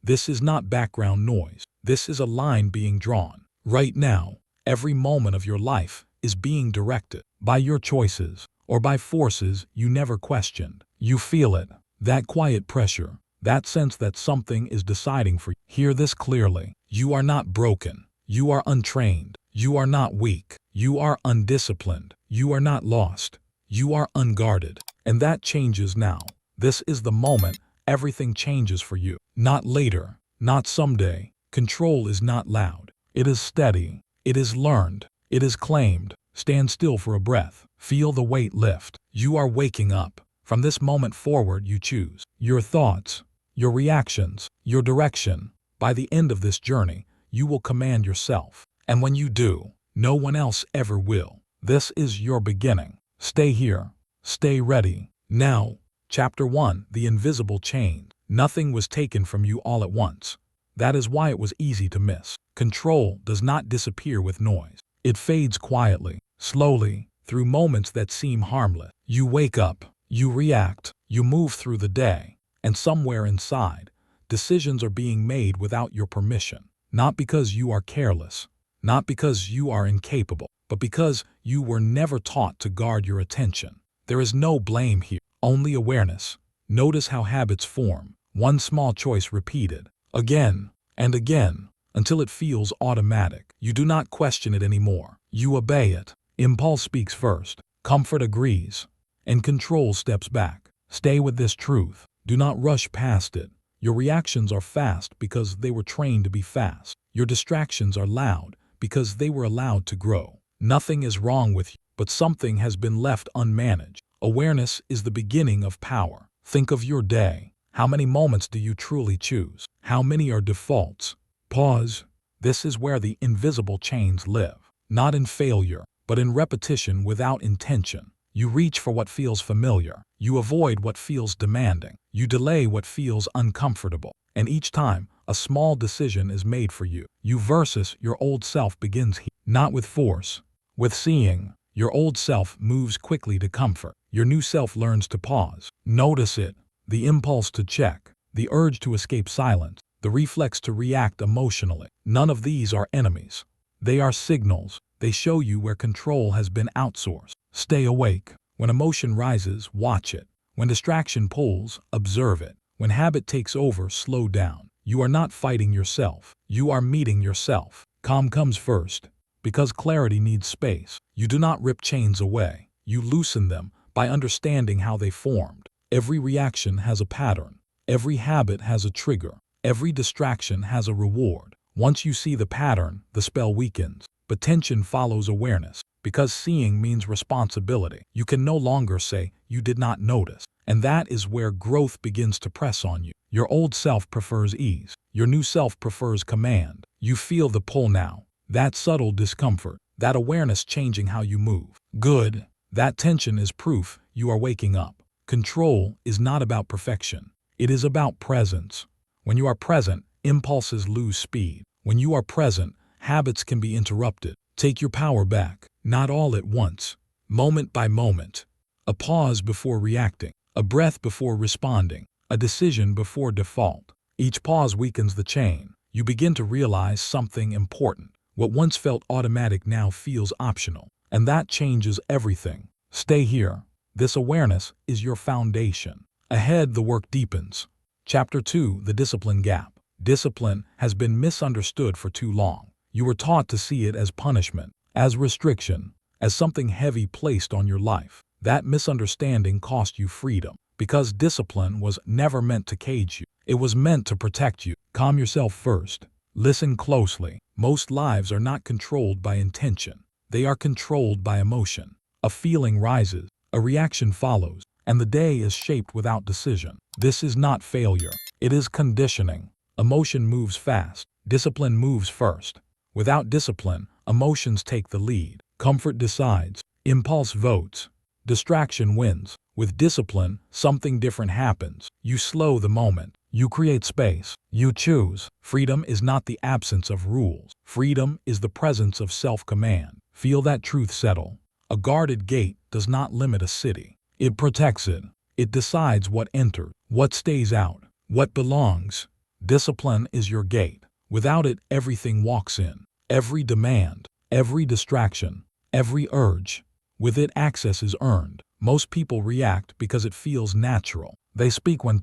This is not background noise. This is a line being drawn. Right now, every moment of your life is being directed by your choices or by forces you never questioned. You feel it, that quiet pressure, that sense that something is deciding for you. Hear this clearly. You are not broken. You are untrained. You are not weak. You are undisciplined. You are not lost. You are unguarded. And that changes now. This is the moment everything changes for you. Not later, not someday. Control is not loud. It is steady. It is learned. It is claimed. Stand still for a breath. Feel the weight lift. You are waking up. From this moment forward, you choose your thoughts, your reactions, your direction. By the end of this journey, you will command yourself. And when you do, no one else ever will. This is your beginning. Stay here. Stay ready. Now, Chapter 1, The Invisible Chain. Nothing was taken from you all at once. That is why it was easy to miss. Control does not disappear with noise. It fades quietly, slowly, through moments that seem harmless. You wake up, you react, you move through the day, and somewhere inside, decisions are being made without your permission. Not because you are careless, not because you are incapable, but because you were never taught to guard your attention. There is no blame here, only awareness. Notice how habits form, one small choice repeated, again and again, until it feels automatic. You do not question it anymore. You obey it. Impulse speaks first. Comfort agrees. And control steps back. Stay with this truth. Do not rush past it. Your reactions are fast because they were trained to be fast. Your distractions are loud because they were allowed to grow. Nothing is wrong with you, but something has been left unmanaged. Awareness is the beginning of power. Think of your day. How many moments do you truly choose? How many are defaults? Pause. This is where the invisible chains live. Not in failure, but in repetition without intention. You reach for what feels familiar. You avoid what feels demanding. You delay what feels uncomfortable. And each time, a small decision is made for you. You versus your old self begins here. Not with force, with seeing. Your old self moves quickly to comfort. Your new self learns to pause. Notice it. The impulse to check, the urge to escape silence, the reflex to react emotionally. None of these are enemies. They are signals. They show you where control has been outsourced. Stay awake. When emotion rises, watch it. When distraction pulls, observe it. When habit takes over, slow down. You are not fighting yourself. You are meeting yourself. Calm comes first, because clarity needs space. You do not rip chains away. You loosen them by understanding how they formed. Every reaction has a pattern. Every habit has a trigger. Every distraction has a reward. Once you see the pattern, the spell weakens. But tension follows awareness. Because seeing means responsibility. You can no longer say, you did not notice. And that is where growth begins to press on you. Your old self prefers ease. Your new self prefers command. You feel the pull now. That subtle discomfort. That awareness changing how you move. Good. That tension is proof you are waking up. Control is not about perfection. It is about presence. When you are present, impulses lose speed. When you are present, habits can be interrupted. Take your power back, not all at once, moment by moment. A pause before reacting, a breath before responding, a decision before default. Each pause weakens the chain. You begin to realize something important. What once felt automatic now feels optional, and that changes everything. Stay here. This awareness is your foundation. Ahead, the work deepens. Chapter 2, The Discipline Gap. Discipline has been misunderstood for too long. You were taught to see it as punishment, as restriction, as something heavy placed on your life. That misunderstanding cost you freedom, because discipline was never meant to cage you. It was meant to protect you. Calm yourself first. Listen closely. Most lives are not controlled by intention. They are controlled by emotion. A feeling rises, a reaction follows, and the day is shaped without decision. This is not failure. It is conditioning. Emotion moves fast. Discipline moves first. Without discipline, emotions take the lead. Comfort decides. Impulse votes. Distraction wins. With discipline, something different happens. You slow the moment. You create space. You choose. Freedom is not the absence of rules. Freedom is the presence of self-command. Feel that truth settle. A guarded gate does not limit a city. It protects it. It decides what enters, what stays out, what belongs. Discipline is your gate. Without it, everything walks in. Every demand, every distraction, every urge. With it, access is earned. Most people react because it feels natural. They speak when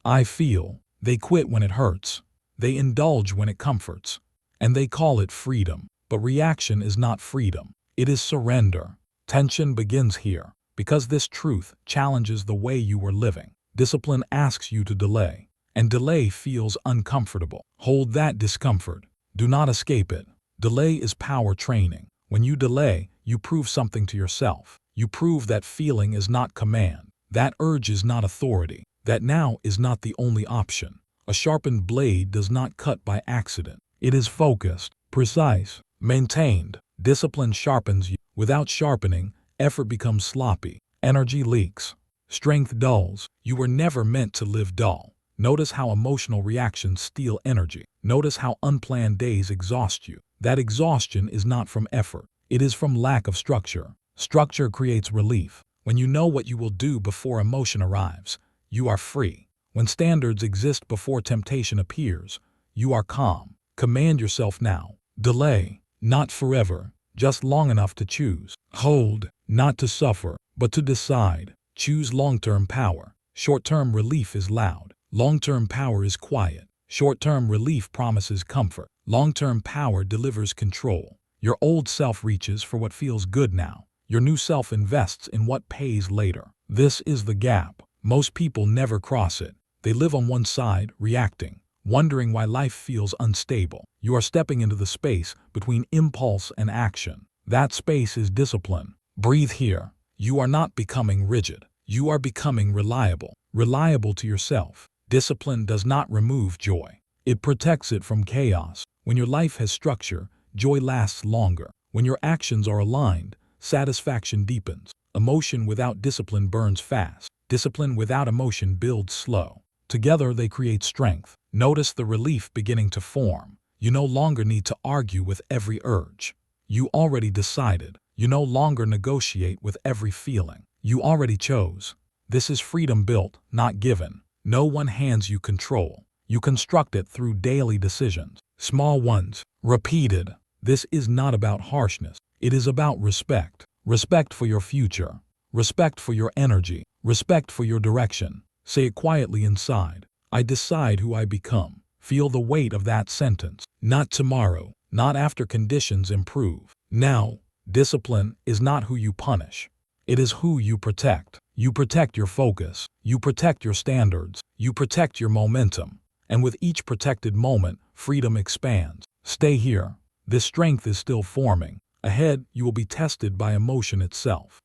I feel. They quit when it hurts. They indulge when it comforts. And they call it freedom. But reaction is not freedom. It is surrender. Tension begins here, because this truth challenges the way you were living. Discipline asks you to delay, and delay feels uncomfortable. Hold that discomfort. Do not escape it. Delay is power training. When you delay, you prove something to yourself. You prove that feeling is not command. That urge is not authority. That now is not the only option. A sharpened blade does not cut by accident. It is focused, precise, maintained. Discipline sharpens you. Without sharpening, effort becomes sloppy. Energy leaks. Strength dulls. You were never meant to live dull. Notice how emotional reactions steal energy. Notice how unplanned days exhaust you. That exhaustion is not from effort. It is from lack of structure. Structure creates relief. When you know what you will do before emotion arrives, you are free. When standards exist before temptation appears, you are calm. Command yourself now. Delay, not forever, just long enough to choose. Hold, not to suffer, but to decide. Choose long-term power. Short-term relief is loud. Long-term power is quiet. Short-term relief promises comfort. Long-term power delivers control. Your old self reaches for what feels good now. Your new self invests in what pays later. This is the gap. Most people never cross it. They live on one side, reacting, wondering why life feels unstable. You are stepping into the space between impulse and action. That space is discipline. Breathe here. You are not becoming rigid. You are becoming reliable. Reliable to yourself. Discipline does not remove joy. It protects it from chaos. When your life has structure, joy lasts longer. When your actions are aligned, satisfaction deepens. Emotion without discipline burns fast. Discipline without emotion builds slow. Together they create strength. Notice the relief beginning to form. You no longer need to argue with every urge. You already decided. You no longer negotiate with every feeling. You already chose. This is freedom built, not given. No one hands you control. You construct it through daily decisions. Small ones, repeated. This is not about harshness. It is about respect. Respect for your future. Respect for your energy. Respect for your direction. Say it quietly inside. I decide who I become. Feel the weight of that sentence. Not tomorrow. Not after conditions improve. Now, discipline is not who you punish. It is who you protect. You protect your focus. You protect your standards. You protect your momentum. And with each protected moment, freedom expands. Stay here. This strength is still forming. Ahead, you will be tested by emotion itself.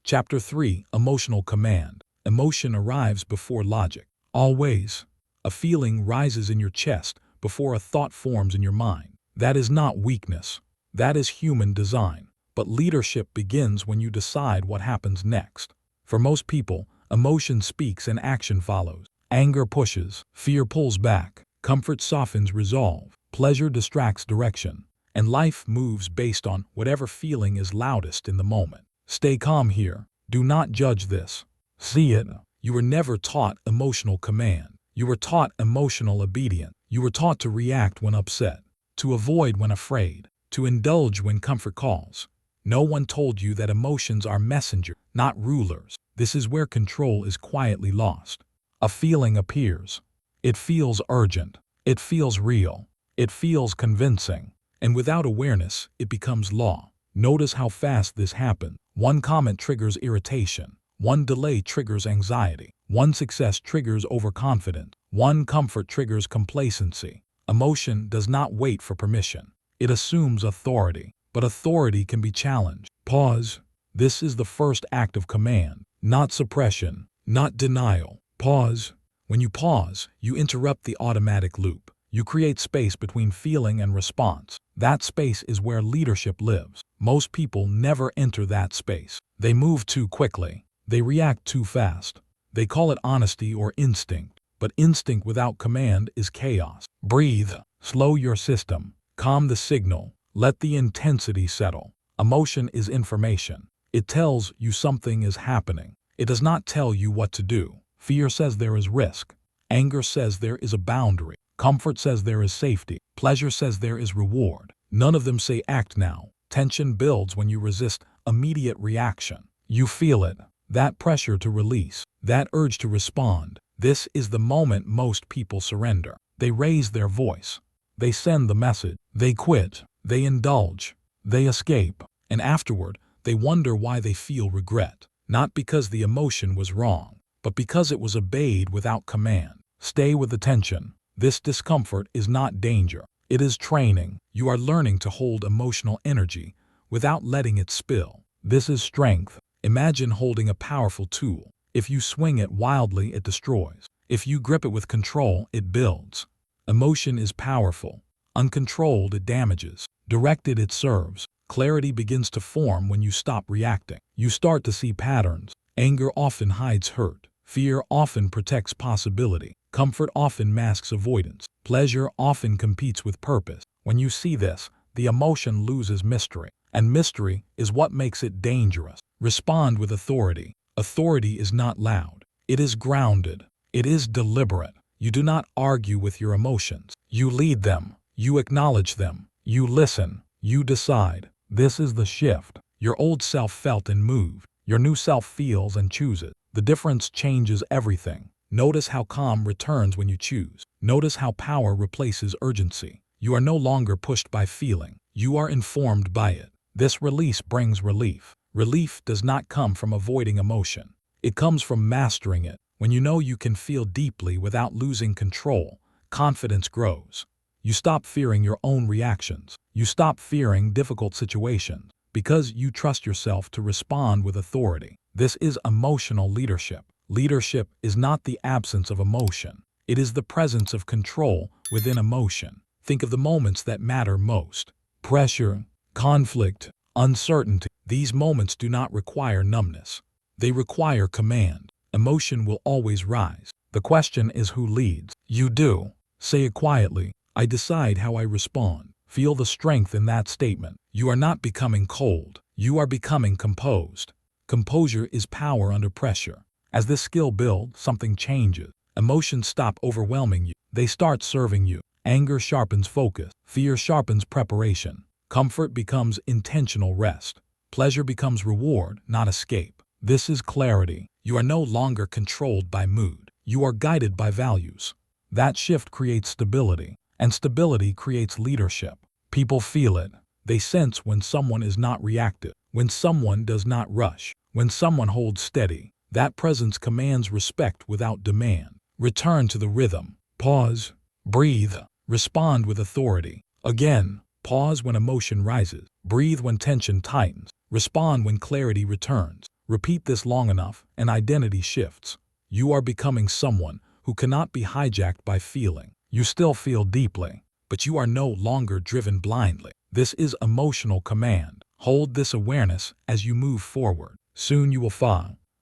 Chapter 3: Emotional Command. Emotion arrives before logic. Always. A feeling rises in your chest before a thought forms in your mind. That is not weakness. That is human design. But leadership begins when you decide what happens next. For most people, emotion speaks and action follows. Anger pushes, fear pulls back, comfort softens resolve, pleasure distracts direction, and life moves based on whatever feeling is loudest in the moment. Stay calm here. Do not judge this. See it. You were never taught emotional command. You were taught emotional obedience. You were taught to react when upset, to avoid when afraid, to indulge when comfort calls. No one told you that emotions are messengers, not rulers. This is where control is quietly lost. A feeling appears. It feels urgent. It feels real. It feels convincing. And without awareness, it becomes law. Notice how fast this happens. One comment triggers irritation. One delay triggers anxiety. One success triggers overconfidence. One comfort triggers complacency. Emotion does not wait for permission. It assumes authority. But authority can be challenged. Pause. This is the first act of command, not suppression, not denial. Pause. When you pause, you interrupt the automatic loop. You create space between feeling and response. That space is where leadership lives. Most people never enter that space. They move too quickly. They react too fast. They call it honesty or instinct. But instinct without command is chaos. Breathe. Slow your system. Calm the signal. Let the intensity settle. Emotion is information. It tells you something is happening. It does not tell you what to do. Fear says there is risk. Anger says there is a boundary. Comfort says there is safety. Pleasure says there is reward. None of them say act now. Tension builds when you resist immediate reaction. You feel it, that pressure to release, that urge to respond. This is the moment most people surrender. They raise their voice. They send the message. They quit. They indulge. They escape. And afterward, they wonder why they feel regret. Not because the emotion was wrong, but because it was obeyed without command. Stay with the tension. This discomfort is not danger. It is training. You are learning to hold emotional energy without letting it spill. This is strength. Imagine holding a powerful tool. If you swing it wildly, it destroys. If you grip it with control, it builds. Emotion is powerful. Uncontrolled, it damages. Directed, it serves. Clarity begins to form when you stop reacting. You start to see patterns. Anger often hides hurt. Fear often protects possibility. Comfort often masks avoidance. Pleasure often competes with purpose. When you see this, the emotion loses mystery. And mystery is what makes it dangerous. Respond with authority. Authority is not loud. It is grounded. It is deliberate. You do not argue with your emotions. You lead them. You acknowledge them. You listen. You decide. This is the shift. Your old self felt and moved. Your new self feels and chooses. The difference changes everything. Notice how calm returns when you choose. Notice how power replaces urgency. You are no longer pushed by feeling. You are informed by it. This release brings relief. Relief does not come from avoiding emotion. It comes from mastering it. When you know you can feel deeply without losing control, confidence grows. You stop fearing your own reactions. You stop fearing difficult situations because you trust yourself to respond with authority. This is emotional leadership. Leadership is not the absence of emotion. It is the presence of control within emotion. Think of the moments that matter most. Pressure, conflict, uncertainty. These moments do not require numbness. They require command. Emotion will always rise. The question is who leads. You do. Say it quietly. I decide how I respond. Feel the strength in that statement. You are not becoming cold. You are becoming composed. Composure is power under pressure. As this skill builds, something changes. Emotions stop overwhelming you. They start serving you. Anger sharpens focus. Fear sharpens preparation. Comfort becomes intentional rest. Pleasure becomes reward, not escape. This is clarity. You are no longer controlled by mood. You are guided by values. That shift creates stability, and stability creates leadership. People feel it. They sense when someone is not reactive, when someone does not rush, when someone holds steady. That presence commands respect without demand. Return to the rhythm. Pause. Breathe. Respond with authority. Again, pause when emotion rises. Breathe when tension tightens. Respond when clarity returns. Repeat this long enough, and identity shifts. You are becoming someone who cannot be hijacked by feeling. You still feel deeply, but you are no longer driven blindly. This is emotional command. Hold this awareness as you move forward. Soon you will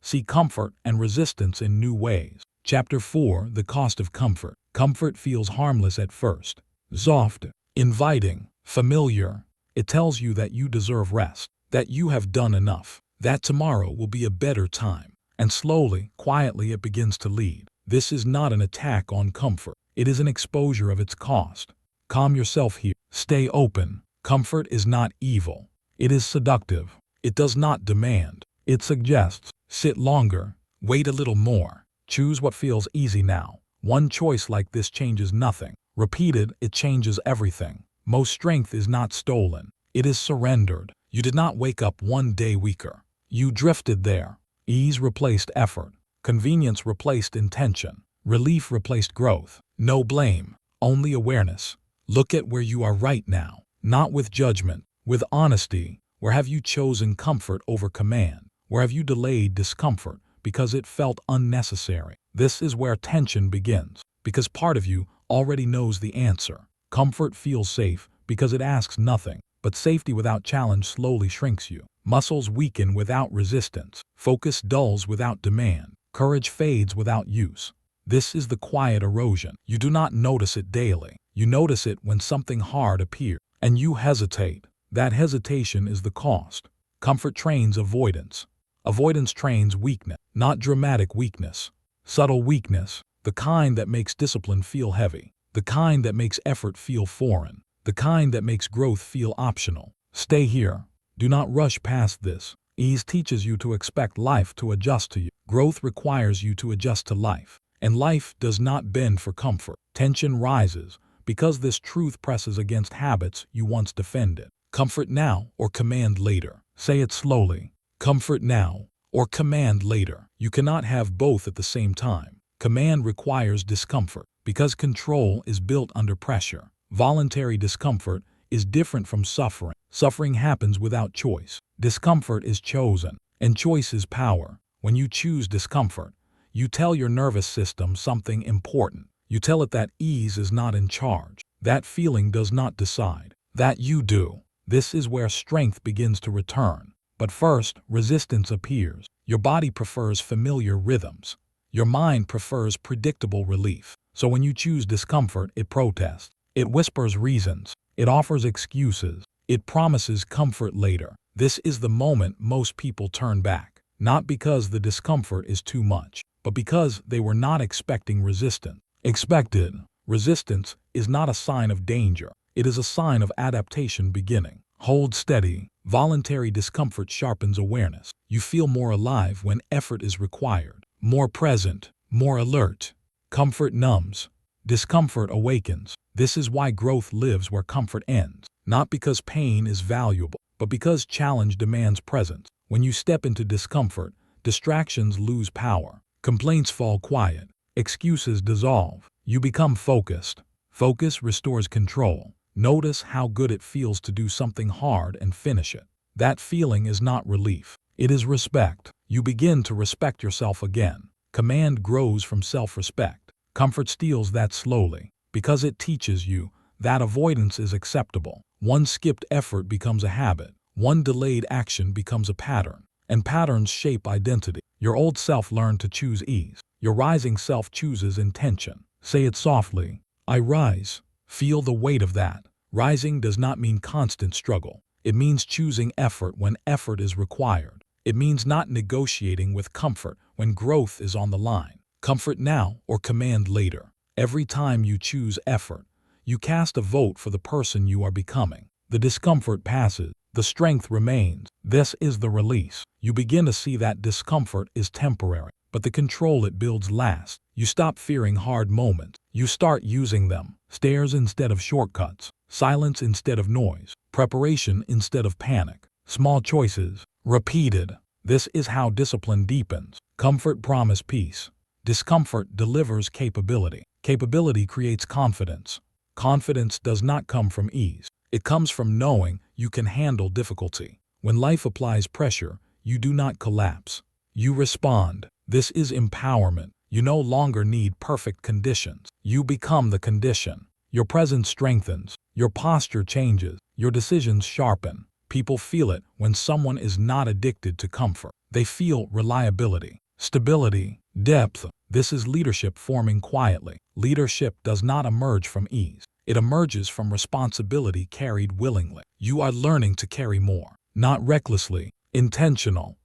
see comfort and resistance in new ways. Chapter 4: The Cost of Comfort. Comfort feels harmless at first. Soft, inviting, familiar. It tells you that you deserve rest, that you have done enough, that tomorrow will be a better time. And slowly, quietly, it begins to lead. This is not an attack on comfort. It is an exposure of its cost. Calm yourself here. Stay open. Comfort is not evil. It is seductive. It does not demand. It suggests. Sit longer. Wait a little more. Choose what feels easy now. One choice like this changes nothing. Repeated, it changes everything. Most strength is not stolen. It is surrendered. You did not wake up one day weaker. You drifted there. Ease replaced effort. Convenience replaced intention. Relief replaced growth. No blame, only awareness. Look at where you are right now, not with judgment, with honesty. Where have you chosen comfort over command? Where have you delayed discomfort because it felt unnecessary? This is where tension begins, because part of you already knows the answer. Comfort feels safe because it asks nothing, but safety without challenge slowly shrinks you. Muscles weaken without resistance. Focus dulls without demand. Courage fades without use. This is the quiet erosion. You do not notice it daily. You notice it when something hard appears, and you hesitate. That hesitation is the cost. Comfort trains avoidance. Avoidance trains weakness, not dramatic weakness, subtle weakness. the kind that makes discipline feel heavy, the kind that makes effort feel foreign, the kind that makes growth feel optional. Stay here. Do not rush past this. Ease teaches you to expect life to adjust to you. Growth requires you to adjust to life. And life does not bend for comfort. Tension rises because this truth presses against habits you once defended. Comfort now or command later. Say it slowly. Comfort now or command later. You cannot have both at the same time. Command requires discomfort because control is built under pressure. Voluntary discomfort is different from suffering. Suffering happens without choice. Discomfort is chosen, and choice is power. When you choose discomfort, you tell your nervous system something important. You tell it that ease is not in charge. That feeling does not decide. That you do. This is where strength begins to return. But first, resistance appears. Your body prefers familiar rhythms. Your mind prefers predictable relief. So when you choose discomfort, it protests. It whispers reasons. It offers excuses. It promises comfort later. This is the moment most people turn back. Not because the discomfort is too much, but because they were not expecting resistance. Expected resistance is not a sign of danger. It is a sign of adaptation beginning. Hold steady. Voluntary discomfort sharpens awareness. You feel more alive when effort is required, more present, more alert. Comfort numbs. Discomfort awakens. This is why growth lives where comfort ends. Not because pain is valuable, but because challenge demands presence. When you step into discomfort, distractions lose power. Complaints fall quiet. Excuses dissolve. You become focused. Focus restores control. Notice how good it feels to do something hard and finish it. That feeling is not relief. It is respect. You begin to respect yourself again. Command grows from self-respect. Comfort steals that slowly, because it teaches you that avoidance is acceptable. One skipped effort becomes a habit. One delayed action becomes a pattern. And patterns shape identity. Your old self learned to choose ease. Your rising self chooses intention. Say it softly. I rise. Feel the weight of that. Rising does not mean constant struggle. It means choosing effort when effort is required. It means not negotiating with comfort when growth is on the line. Comfort now or command later. Every time you choose effort, you cast a vote for the person you are becoming. The discomfort passes. The strength remains. This is the release. You begin to see that discomfort is temporary, but the control it builds lasts. You stop fearing hard moments. You start using them. Stairs instead of shortcuts. Silence instead of noise. Preparation instead of panic. Small choices. Repeated. This is how discipline deepens. Comfort promises peace. Discomfort delivers capability. Capability creates confidence. Confidence does not come from ease. It comes from knowing you can handle difficulty. When life applies pressure, you do not collapse. You respond. This is empowerment. You no longer need perfect conditions. You become the condition. Your presence strengthens. Your posture changes. Your decisions sharpen. People feel it when someone is not addicted to comfort. They feel reliability, stability, depth. This is leadership forming quietly. Leadership does not emerge from ease. It emerges from responsibility carried willingly. You are learning to carry more, not recklessly, intentional.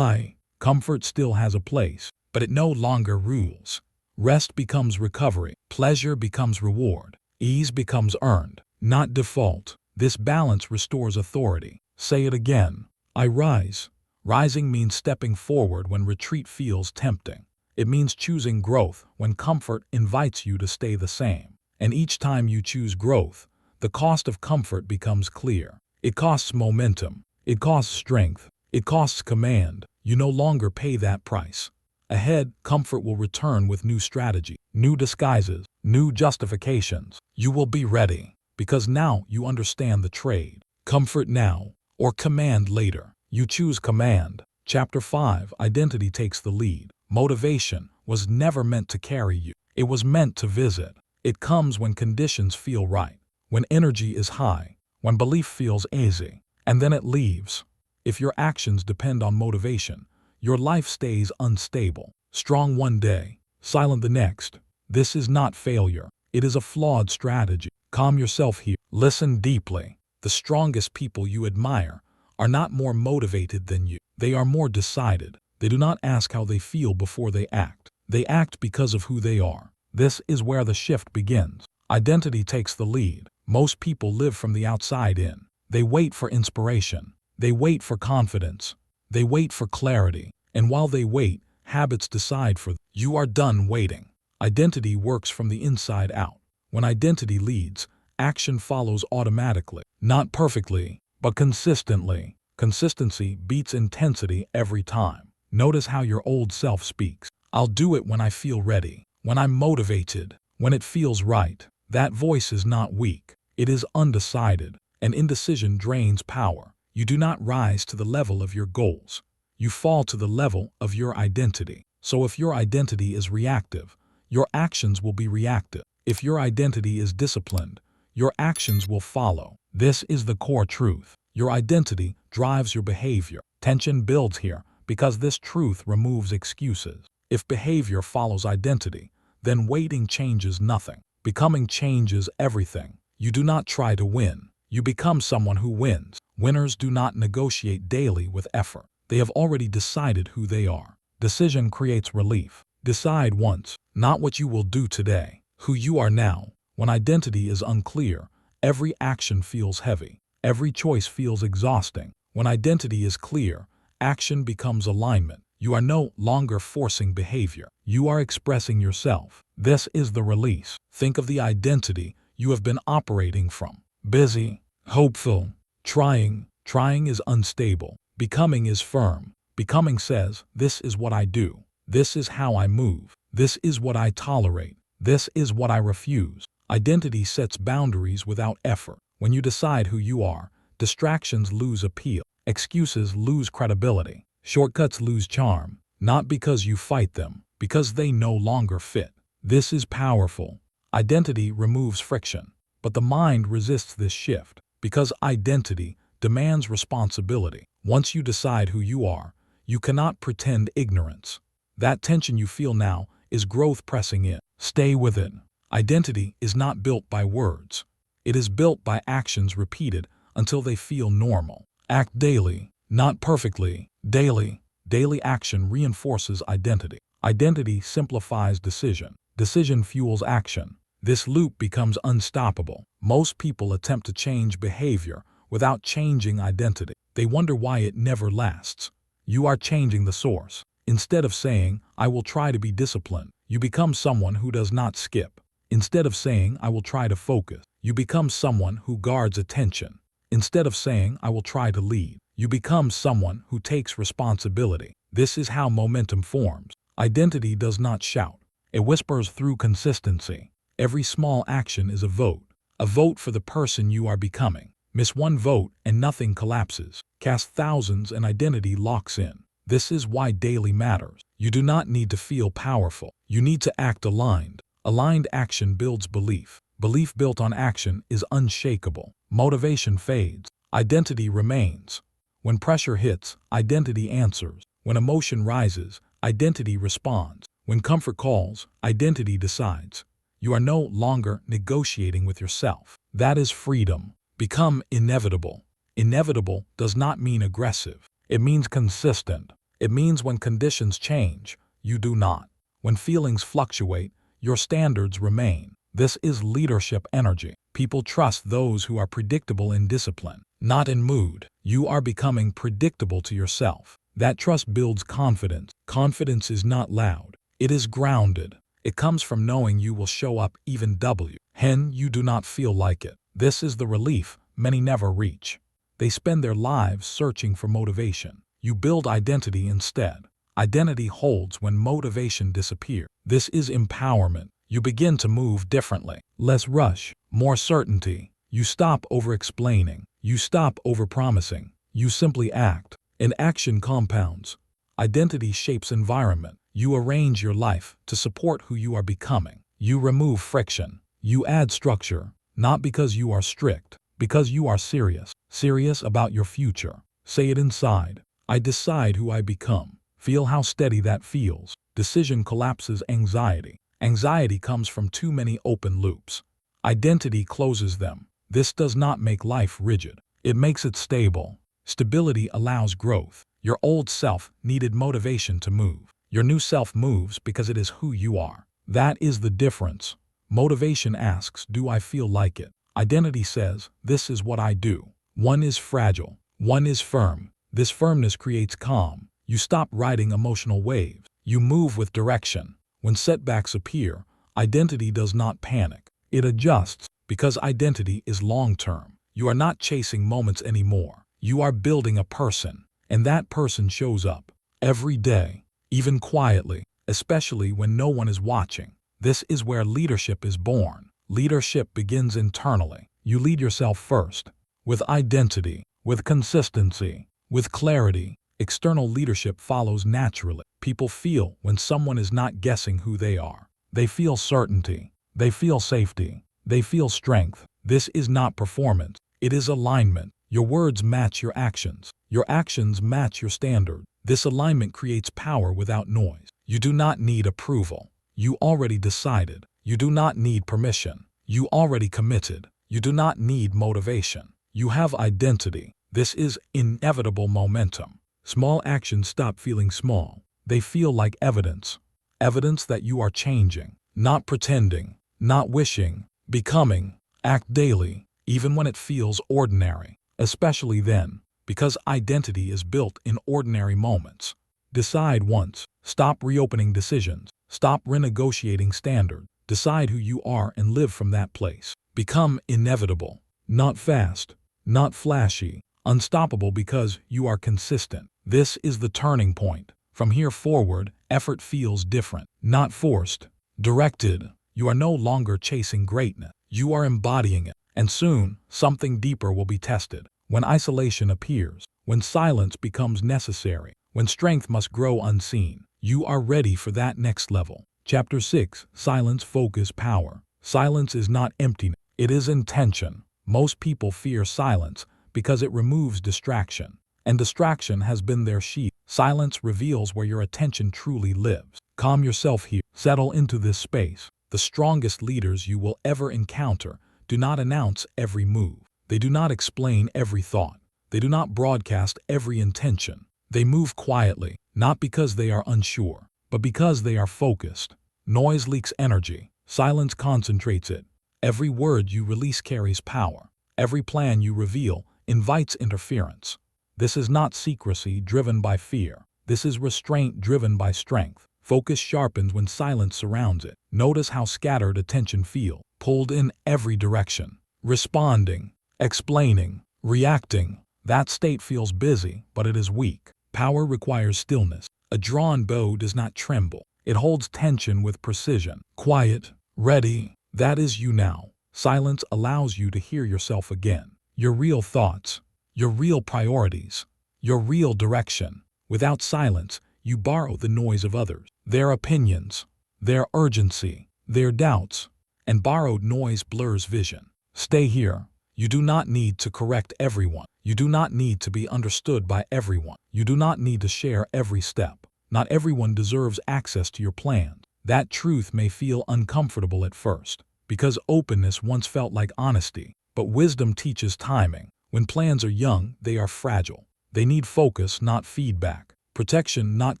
Comfort still has a place, but it no longer rules. Rest becomes recovery. Pleasure becomes reward. Ease becomes earned, not default. This balance restores authority. Say it again. I rise. Rising means stepping forward when retreat feels tempting. It means choosing growth when comfort invites you to stay the same. And each time you choose growth, the cost of comfort becomes clear. It costs momentum. It costs strength. It costs command. You no longer pay that price. Ahead, comfort will return with new strategy, new disguises, new justifications. You will be ready, because now you understand the trade. Comfort now or command later. You choose command. Chapter 5, Identity takes the lead. Motivation was never meant to carry you. It was meant to visit. It comes when conditions feel right, when energy is high, when belief feels easy, and then it leaves. If your actions depend on motivation, your life stays unstable. Strong one day, silent the next. This is not failure. It is a flawed strategy. Calm yourself here. Listen deeply. The strongest people you admire are not more motivated than you. They are more decided. They do not ask how they feel before they act. They act because of who they are. This is where the shift begins. Identity takes the lead. Most people live from the outside in. They wait for inspiration. They wait for confidence. They wait for clarity. And while they wait, habits decide for them. You are done waiting. Identity works from the inside out. When identity leads, action follows automatically. Not perfectly, but consistently. Consistency beats intensity every time. Notice how your old self speaks. I'll do it when I feel ready, when I'm motivated, when it feels right. That voice is not weak. It is undecided. And indecision drains power. You do not rise to the level of your goals. You fall to the level of your identity. So if your identity is reactive, your actions will be reactive. If your identity is disciplined, your actions will follow. This is the core truth. Your identity drives your behavior. Tension builds here because this truth removes excuses. If behavior follows identity, then waiting changes nothing. Becoming changes everything. You do not try to win. You become someone who wins. Winners do not negotiate daily with effort. They have already decided who they are. Decision creates relief. Decide once, not what you will do today, who you are now. When identity is unclear, every action feels heavy. Every choice feels exhausting. When identity is clear, action becomes alignment. You are no longer forcing behavior. You are expressing yourself. This is the release. Think of the identity you have been operating from. Busy, hopeful, trying. Trying is unstable. Becoming is firm. Becoming says, this is what I do. This is how I move. This is what I tolerate. This is what I refuse. Identity sets boundaries without effort. When you decide who you are, distractions lose appeal. Excuses lose credibility. Shortcuts lose charm. Not because you fight them, because they no longer fit. This is powerful. Identity removes friction. But the mind resists this shift because identity demands responsibility. Once you decide who you are, you cannot pretend ignorance. That tension you feel now is growth pressing in. Stay with it. Identity is not built by words. It is built by actions repeated until they feel normal. Act daily, not perfectly, daily. Daily action reinforces identity. Identity simplifies decision. Decision fuels action. This loop becomes unstoppable. Most people attempt to change behavior without changing identity. They wonder why it never lasts. You are changing the source. Instead of saying, I will try to be disciplined, you become someone who does not skip. Instead of saying, I will try to focus, you become someone who guards attention. Instead of saying, I will try to lead, you become someone who takes responsibility. This is how momentum forms. Identity does not shout. It whispers through consistency. Every small action is a vote for the person you are becoming. Miss one vote and nothing collapses. Cast thousands and identity locks in. This is why daily matters. You do not need to feel powerful. You need to act aligned. Aligned action builds belief. Belief built on action is unshakable. Motivation fades. Identity remains. When pressure hits, identity answers. When emotion rises, identity responds. When comfort calls, identity decides. You are no longer negotiating with yourself. That is freedom. Become inevitable. Inevitable does not mean aggressive. It means consistent. It means when conditions change, you do not. When feelings fluctuate, your standards remain. This is leadership energy. People trust those who are predictable in discipline, not in mood. You are becoming predictable to yourself. That trust builds confidence. Confidence is not loud. It is grounded. It comes from knowing you will show up even when you do not feel like it. This is the relief many never reach. They spend their lives searching for motivation. You build identity instead. Identity holds when motivation disappears. This is empowerment. You begin to move differently. Less rush, more certainty. You stop over-explaining. You stop over-promising. You simply act. And action compounds. Identity shapes environment. You arrange your life to support who you are becoming. You remove friction. You add structure, not because you are strict, because you are serious. Serious about your future. Say it inside. I decide who I become. Feel how steady that feels. Decision collapses anxiety. Anxiety comes from too many open loops. Identity closes them. This does not make life rigid. It makes it stable. Stability allows growth. Your old self needed motivation to move. Your new self moves because it is who you are. That is the difference. Motivation asks, do I feel like it? Identity says, this is what I do. One is fragile. One is firm. This firmness creates calm. You stop riding emotional waves. You move with direction. When setbacks appear, identity does not panic. It adjusts because identity is long-term. You are not chasing moments anymore. You are building a person, and that person shows up every day, even quietly, especially when no one is watching. This is where leadership is born. Leadership begins internally. You lead yourself first, with identity, with consistency, with clarity. External leadership follows naturally. People feel when someone is not guessing who they are. They feel certainty. They feel safety. They feel strength. This is not performance. It is alignment. Your words match your actions. Your actions match your standard. This alignment creates power without noise. You do not need approval. You already decided. You do not need permission. You already committed. You do not need motivation. You have identity. This is inevitable momentum. Small actions stop feeling small. They feel like evidence. Evidence that you are changing, not pretending, not wishing, becoming. Act daily, even when it feels ordinary, especially then, because identity is built in ordinary moments. Decide once. Stop reopening decisions. Stop renegotiating standards. Decide who you are and live from that place. Become inevitable, not fast, not flashy, unstoppable because you are consistent. This is the turning point. From here forward, effort feels different, not forced, directed. You are no longer chasing greatness. You are embodying it. And soon, something deeper will be tested. When isolation appears, when silence becomes necessary, when strength must grow unseen, you are ready for that next level. Chapter 6. Silence, Focus, Power. Silence is not emptiness. It is intention. Most people fear silence because it removes distraction, and distraction has been their shield. Silence reveals where your attention truly lives. Calm yourself here. Settle into this space. The strongest leaders you will ever encounter do not announce every move. They do not explain every thought. They do not broadcast every intention. They move quietly, not because they are unsure, but because they are focused. Noise leaks energy. Silence concentrates it. Every word you release carries power. Every plan you reveal invites interference. This is not secrecy driven by fear. This is restraint driven by strength. Focus sharpens when silence surrounds it. Notice how scattered attention feels, pulled in every direction. Responding, explaining, reacting. That state feels busy, but it is weak. Power requires stillness. A drawn bow does not tremble. It holds tension with precision. Quiet, ready. That is you now. Silence allows you to hear yourself again. Your real thoughts, your real priorities, your real direction. Without silence, you borrow the noise of others, their opinions, their urgency, their doubts, and borrowed noise blurs vision. Stay here. You do not need to correct everyone. You do not need to be understood by everyone. You do not need to share every step. Not everyone deserves access to your plans. That truth may feel uncomfortable at first, because openness once felt like honesty. But wisdom teaches timing. When plans are young, they are fragile. They need focus, not feedback. Protection, not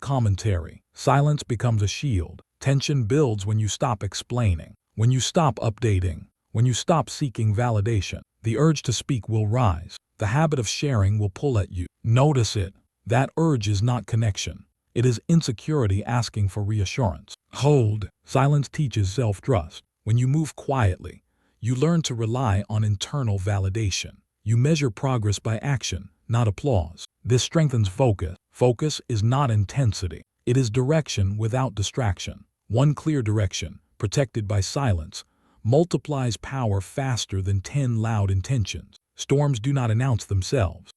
commentary. Silence becomes a shield. Tension builds when you stop explaining, when you stop updating, when you stop seeking validation. The urge to speak will rise. The habit of sharing will pull at you. Notice it. That urge is not connection. It is insecurity asking for reassurance. Hold. Silence teaches self-trust. When you move quietly, you learn to rely on internal validation. You measure progress by action, not applause. This strengthens focus. Focus is not intensity. It is direction without distraction. One clear direction, protected by silence, multiplies power faster than 10 loud intentions. Storms do not announce themselves.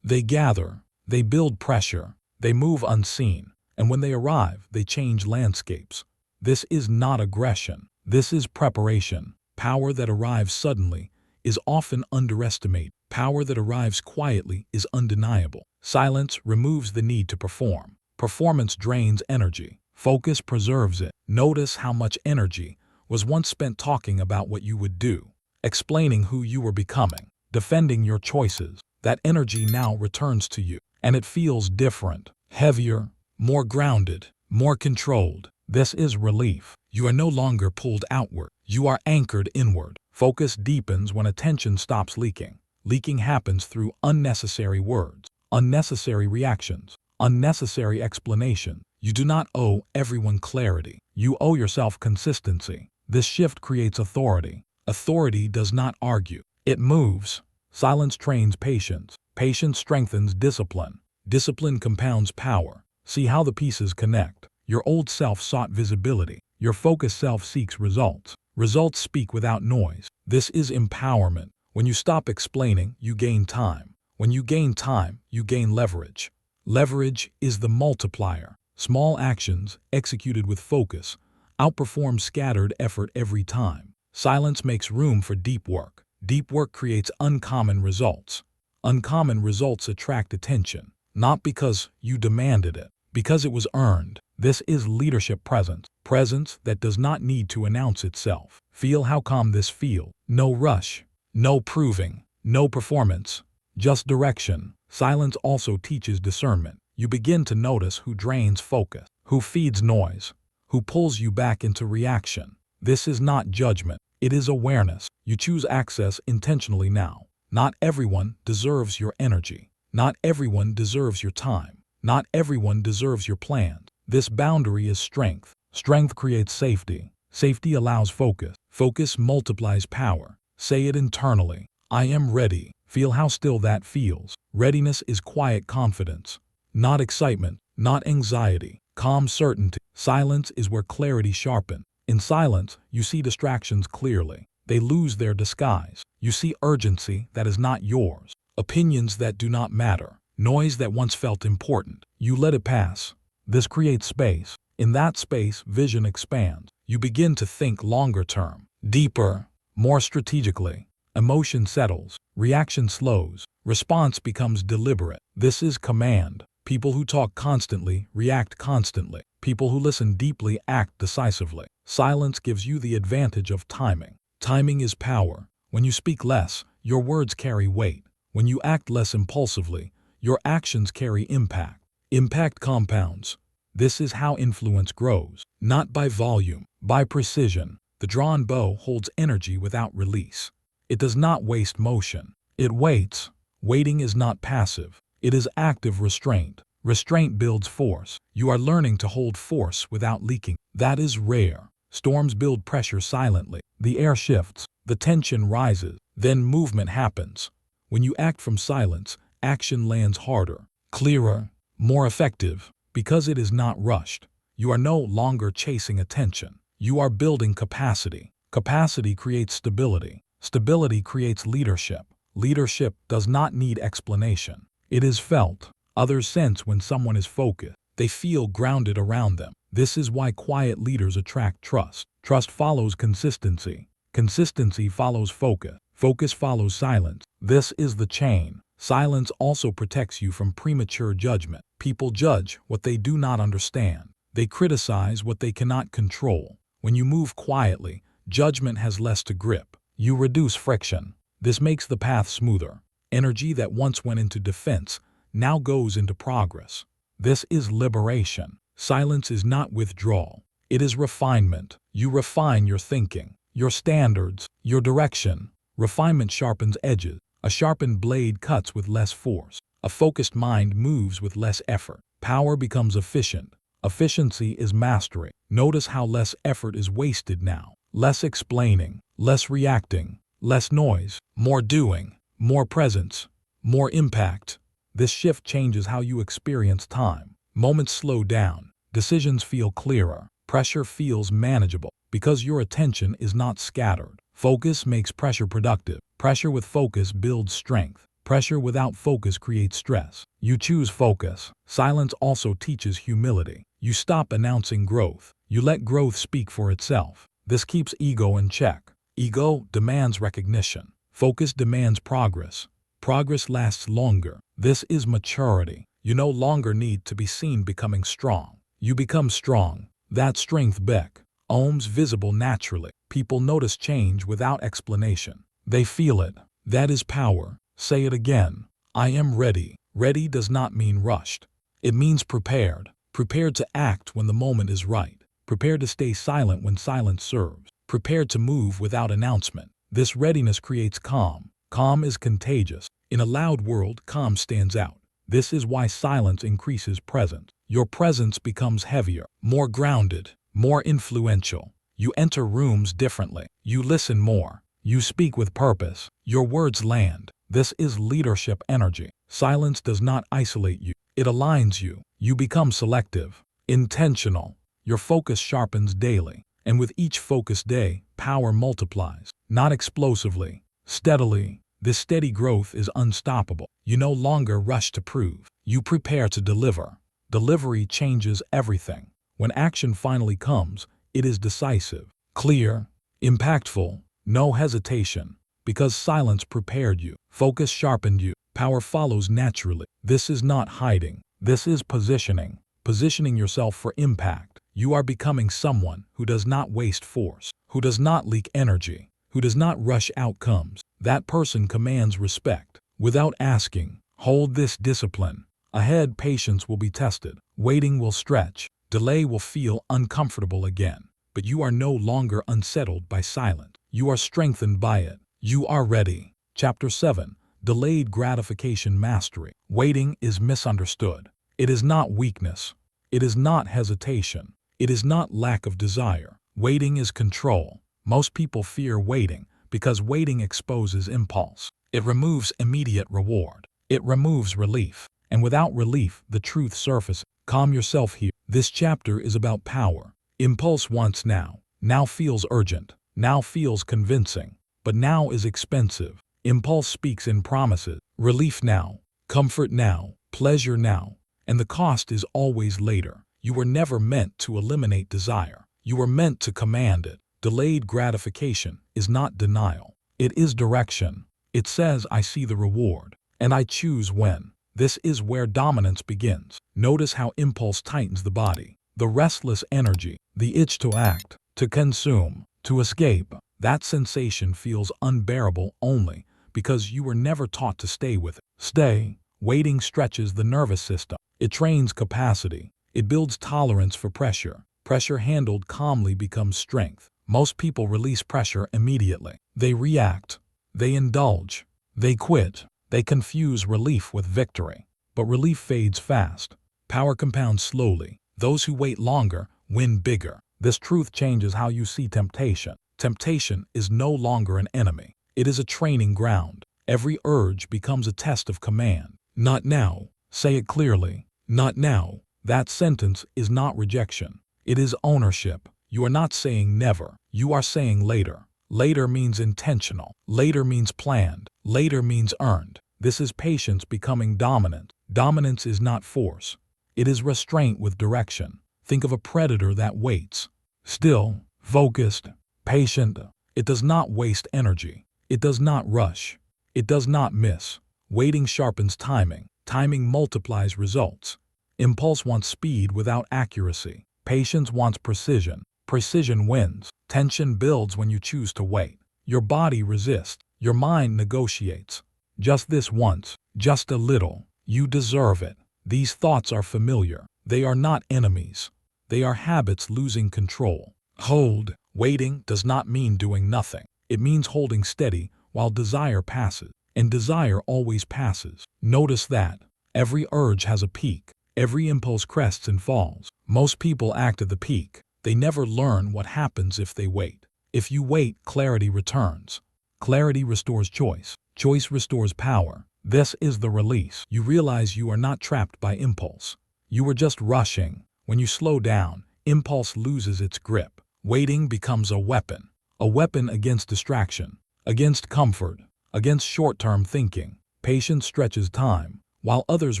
They gather. They build pressure. They move unseen. And when they arrive, they change landscapes. This is not aggression. This is preparation. Power that arrives suddenly is often underestimated. Power that arrives quietly is undeniable. Silence removes the need to perform. Performance drains energy. Focus preserves it. Notice how much energy was once spent talking about what you would do, explaining who you were becoming, defending your choices. That energy now returns to you, and it feels different, heavier, more grounded, more controlled. This is relief. You are no longer pulled outward. You are anchored inward. Focus deepens when attention stops leaking. Leaking happens through unnecessary words, unnecessary reactions, unnecessary explanation. You do not owe everyone clarity. You owe yourself consistency. This shift creates authority. Authority does not argue. It moves. Silence trains patience. Patience strengthens discipline. Discipline compounds power. See how the pieces connect. Your old self sought visibility. Your focused self seeks results. Results speak without noise. This is empowerment. When you stop explaining, you gain time. When you gain time, you gain leverage. Leverage is the multiplier. Small actions, executed with focus, outperform scattered effort every time. Silence makes room for deep work. Deep work creates uncommon results. Uncommon results attract attention, not because you demanded it, because it was earned. This is leadership presence. Presence that does not need to announce itself. Feel how calm this feels. No rush, no proving, no performance, just direction. Silence also teaches discernment. You begin to notice who drains focus, who feeds noise, who pulls you back into reaction. This is not judgment. It is awareness. You choose access intentionally now. Not everyone deserves your energy. Not everyone deserves your time. Not everyone deserves your plans. This boundary is strength. Strength creates safety. Safety allows focus. Focus multiplies power. Say it internally. I am ready. Feel how still that feels. Readiness is quiet confidence. Not excitement, not anxiety, calm certainty. Silence is where clarity sharpens. In silence, you see distractions clearly. They lose their disguise. You see urgency that is not yours, opinions that do not matter, noise that once felt important. You let it pass. This creates space. In that space, vision expands. You begin to think longer term, deeper, more strategically. Emotion settles, reaction slows, response becomes deliberate. This is command. People who talk constantly react constantly. People who listen deeply act decisively. Silence gives you the advantage of timing. Timing is power. When you speak less, your words carry weight. When you act less impulsively, your actions carry impact. Impact compounds. This is how influence grows. Not by volume, by precision. The drawn bow holds energy without release. It does not waste motion. It waits. Waiting is not passive. It is active restraint. Restraint builds force. You are learning to hold force without leaking. That is rare. Storms build pressure silently. The air shifts. The tension rises. Then movement happens. When you act from silence, action lands harder, clearer, more effective, because it is not rushed. You are no longer chasing attention. You are building capacity. Capacity creates stability. Stability creates leadership. Leadership does not need explanation. It is felt. Others sense when someone is focused. They feel grounded around them. This is why quiet leaders attract trust. Trust follows consistency. Consistency follows focus. Focus follows silence. This is the chain. Silence also protects you from premature judgment. People judge what they do not understand. They criticize what they cannot control. When you move quietly, judgment has less to grip. You reduce friction. This makes the path smoother. Energy that once went into defense now goes into progress. This is liberation. Silence is not withdrawal. It is refinement. You refine your thinking, your standards, your direction. Refinement sharpens edges. A sharpened blade cuts with less force. A focused mind moves with less effort. Power becomes efficient. Efficiency is mastery. Notice how less effort is wasted now. Less explaining, less reacting, less noise, more doing, more presence, more impact. This shift changes how you experience time. Moments slow down. Decisions feel clearer. Pressure feels manageable because your attention is not scattered. Focus makes pressure productive. Pressure with focus builds strength. Pressure without focus creates stress. You choose focus. Silence also teaches humility. You stop announcing growth. You let growth speak for itself. This keeps ego in check. Ego demands recognition. Focus demands progress. Progress lasts longer. This is maturity. You no longer need to be seen becoming strong. You become strong. That strength becomes visible naturally. People notice change without explanation. They feel it. That is power. Say it again. I am ready. Ready does not mean rushed. It means prepared. Prepared to act when the moment is right. Prepare to stay silent when silence serves. Prepare to move without announcement. This readiness creates calm. Calm is contagious. In a loud world, calm stands out. This is why silence increases presence. Your presence becomes heavier, more grounded, more influential. You enter rooms differently. You listen more. You speak with purpose. Your words land. This is leadership energy. Silence does not isolate you. It aligns you. You become selective, intentional. Your focus sharpens daily. And with each focused day, power multiplies. Not explosively, steadily. This steady growth is unstoppable. You no longer rush to prove. You prepare to deliver. Delivery changes everything. When action finally comes, it is decisive, clear, impactful, no hesitation. Because silence prepared you, focus sharpened you, power follows naturally. This is not hiding. This is positioning. Positioning yourself for impact. You are becoming someone who does not waste force, who does not leak energy, who does not rush outcomes. That person commands respect. Without asking, hold this discipline. Ahead, patience will be tested. Waiting will stretch. Delay will feel uncomfortable again. But you are no longer unsettled by silence. You are strengthened by it. You are ready. Chapter 7. Delayed gratification mastery. Waiting is misunderstood. It is not weakness. It is not hesitation. It is not lack of desire. Waiting is control. Most people fear waiting because waiting exposes impulse. It removes immediate reward. It removes relief. And without relief, the truth surfaces. Calm yourself here. This chapter is about power. Impulse wants now. Now feels urgent. Now feels convincing. But now is expensive. Impulse speaks in promises. Relief now. Comfort now. Pleasure now. And the cost is always later. You were never meant to eliminate desire. You were meant to command it. Delayed gratification is not denial. It is direction. It says, I see the reward, and I choose when. This is where dominance begins. Notice how impulse tightens the body. The restless energy, the itch to act, to consume, to escape. That sensation feels unbearable only because you were never taught to stay with it. Stay. Waiting stretches the nervous system. It trains capacity. It builds tolerance for pressure. Pressure handled calmly becomes strength. Most people release pressure immediately. They react. They indulge. They quit. They confuse relief with victory. But relief fades fast. Power compounds slowly. Those who wait longer win bigger. This truth changes how you see temptation. Temptation is no longer an enemy. It is a training ground. Every urge becomes a test of command. Not now. Say it clearly. Not now. That sentence is not rejection. It is ownership. You are not saying never. You are saying later. Later means intentional. Later means planned. Later means earned. This is patience becoming dominant. Dominance is not force. It is restraint with direction. Think of a predator that waits. Still, focused, patient. It does not waste energy. It does not rush. It does not miss. Waiting sharpens timing. Timing multiplies results. Impulse wants speed without accuracy. Patience wants precision. Precision wins. Tension builds when you choose to wait. Your body resists. Your mind negotiates. Just this once. Just a little. You deserve it. These thoughts are familiar. They are not enemies. They are habits losing control. Hold. Waiting does not mean doing nothing. It means holding steady while desire passes. And desire always passes. Notice that. Every urge has a peak. Every impulse crests and falls. Most people act at the peak. They never learn what happens if they wait. If you wait, clarity returns. Clarity restores choice. Choice restores power. This is the release. You realize you are not trapped by impulse. You were just rushing. When you slow down, impulse loses its grip. Waiting becomes a weapon. A weapon against distraction, against comfort, against short-term thinking. Patience stretches time. While others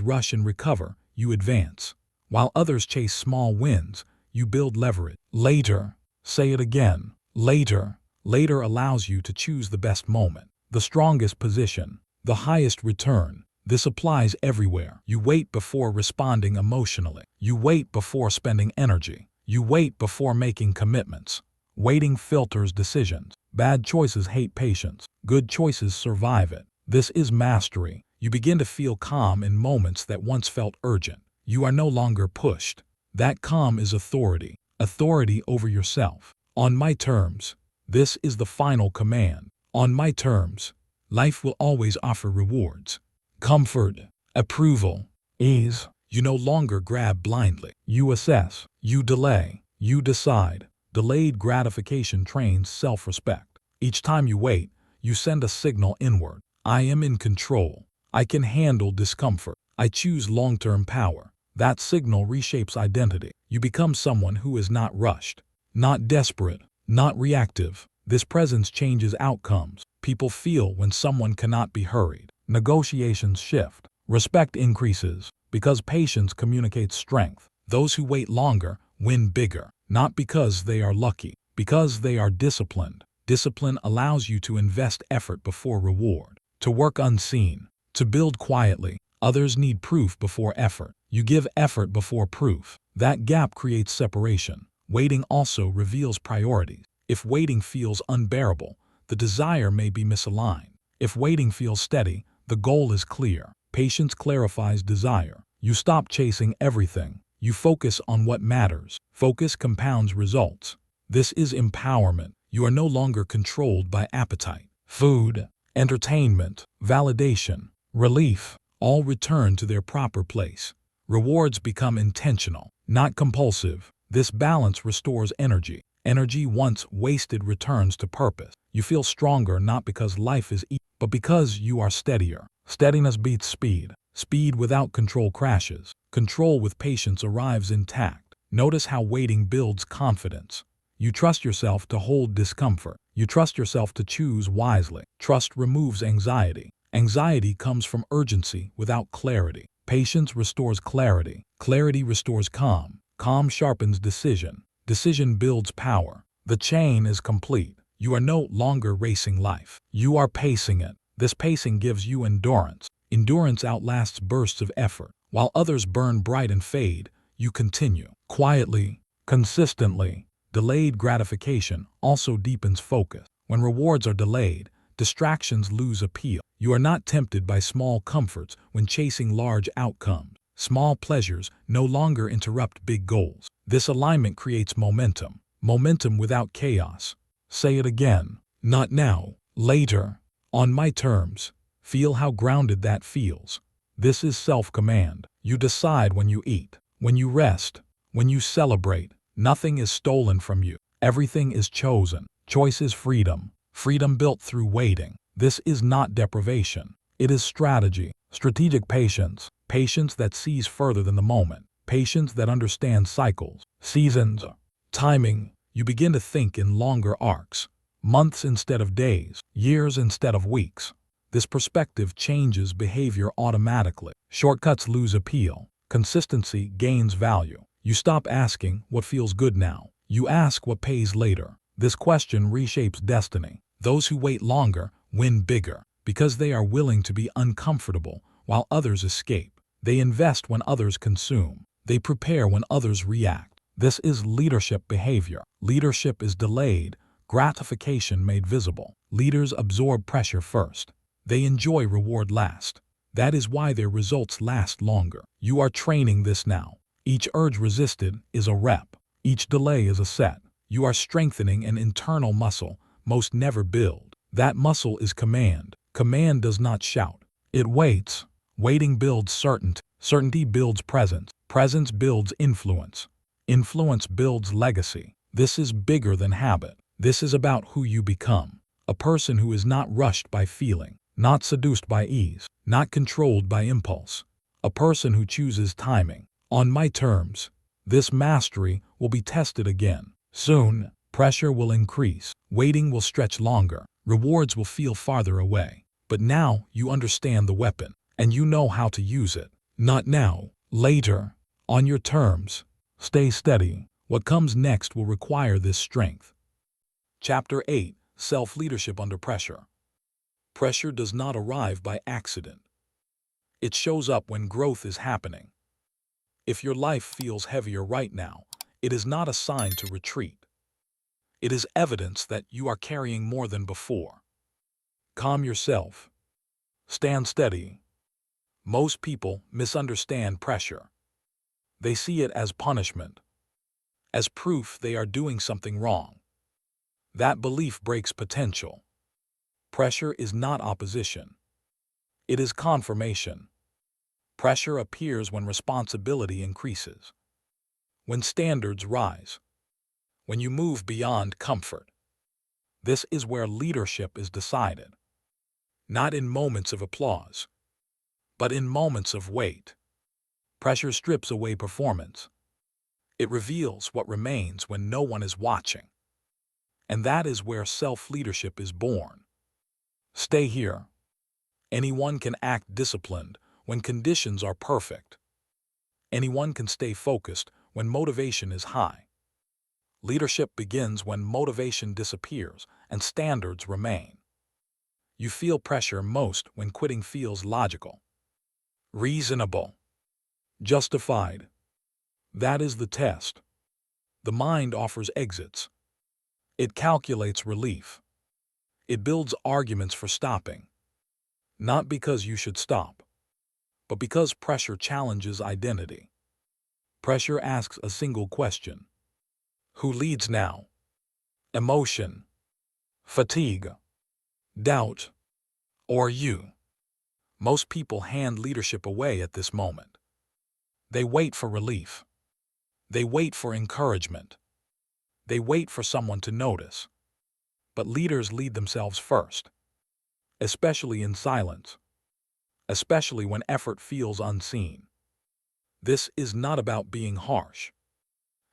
rush and recover, you advance. While others chase small wins, you build leverage. Later. Say it again. Later. Later allows you to choose the best moment, the strongest position, the highest return. This applies everywhere. You wait before responding emotionally. You wait before spending energy. You wait before making commitments. Waiting filters decisions. Bad choices hate patience. Good choices survive it. This is mastery. You begin to feel calm in moments that once felt urgent. You are no longer pushed. That calm is authority. authority over yourself. On my terms. This is the final command. On my terms. Life will always offer rewards. Comfort, approval, ease. You no longer grab blindly. You assess, you delay, you decide. Delayed gratification trains self-respect. Each time you wait, you send a signal inward. I am in control. I can handle discomfort. I choose long-term power. That signal reshapes identity. You become someone who is not rushed, not desperate, not reactive. This presence changes outcomes. People feel when someone cannot be hurried. Negotiations shift. Respect increases because patience communicates strength. Those who wait longer win bigger, not because they are lucky, because they are disciplined. Discipline allows you to invest effort before reward, to work unseen, to build quietly. Others need proof before effort. You give effort before proof. That gap creates separation. Waiting also reveals priorities. If waiting feels unbearable, the desire may be misaligned. If waiting feels steady, the goal is clear. Patience clarifies desire. You stop chasing everything. You focus on what matters. Focus compounds results. This is empowerment. You are no longer controlled by appetite. Food, entertainment, validation, relief, all return to their proper place. Rewards become intentional, not compulsive. This balance restores energy. Energy once wasted returns to purpose. You feel stronger not because life is easy, but because you are steadier. Steadiness beats speed. Speed without control crashes. Control with patience arrives intact. Notice how waiting builds confidence. You trust yourself to hold discomfort. You trust yourself to choose wisely. Trust removes anxiety. Anxiety comes from urgency without clarity. Patience restores clarity. Clarity restores calm. Calm sharpens decision. Decision builds power. The chain is complete. You are no longer racing life. You are pacing it. This pacing gives you endurance. Endurance outlasts bursts of effort. While others burn bright and fade, you continue. Quietly, consistently. Delayed gratification also deepens focus. When rewards are delayed, distractions lose appeal. You are not tempted by small comforts when chasing large outcomes. Small pleasures no longer interrupt big goals. This alignment creates momentum. Momentum without chaos. Say it again. Not now. Later. On my terms. Feel how grounded that feels. This is self-command. You decide when you eat, when you rest, when you celebrate. Nothing is stolen from you. Everything is chosen. Choice is freedom. Freedom built through waiting. This is not deprivation. It is strategy. Strategic patience. Patience that sees further than the moment. Patience that understands cycles, seasons, timing. You begin to think in longer arcs. Months instead of days. Years instead of weeks. This perspective changes behavior automatically. Shortcuts lose appeal. Consistency gains value. You stop asking what feels good now. You ask what pays later. This question reshapes destiny. Those who wait longer win bigger because they are willing to be uncomfortable while others escape. They invest when others consume. They prepare when others react. This is leadership behavior. Leadership is delayed, gratification made visible. Leaders absorb pressure first. They enjoy reward last. That is why their results last longer. You are training this now. Each urge resisted is a rep. Each delay is a set. You are strengthening an internal muscle most never build. That muscle is command. Command does not shout. It waits. Waiting builds certainty. Certainty builds presence. Presence builds influence. Influence builds legacy. This is bigger than habit. This is about who you become. A person who is not rushed by feeling, not seduced by ease, not controlled by impulse. A person who chooses timing. On my terms. This mastery will be tested again. Soon, pressure will increase. Waiting will stretch longer. Rewards will feel farther away. But now you understand the weapon, and you know how to use it. Not now. Later. On your terms. Stay steady. What comes next will require this strength. Chapter 8. Self-Leadership Under Pressure. Pressure does not arrive by accident. It shows up when growth is happening. If your life feels heavier right now, it is not a sign to retreat. It is evidence that you are carrying more than before. Calm yourself. Stand steady. Most people misunderstand pressure. They see it as punishment. as proof they are doing something wrong. That belief breaks potential. Pressure is not opposition. It is confirmation. Pressure appears when responsibility increases, when standards rise, when you move beyond comfort. This is where leadership is decided, not in moments of applause, but in moments of weight. Pressure strips away performance. It reveals what remains when no one is watching. And that is where self-leadership is born. Stay here. Anyone can act disciplined when conditions are perfect. Anyone can stay focused when motivation is high. Leadership begins when motivation disappears and standards remain. You feel pressure most when quitting feels logical, reasonable, justified. That is the test. The mind offers exits. It calculates relief. It builds arguments for stopping. Not because you should stop, but because pressure challenges identity. Pressure asks a single question. Who leads now? Emotion, fatigue, doubt, or you? Most people hand leadership away at this moment. They wait for relief. They wait for encouragement. They wait for someone to notice. But leaders lead themselves first, especially in silence, especially when effort feels unseen. This is not about being harsh.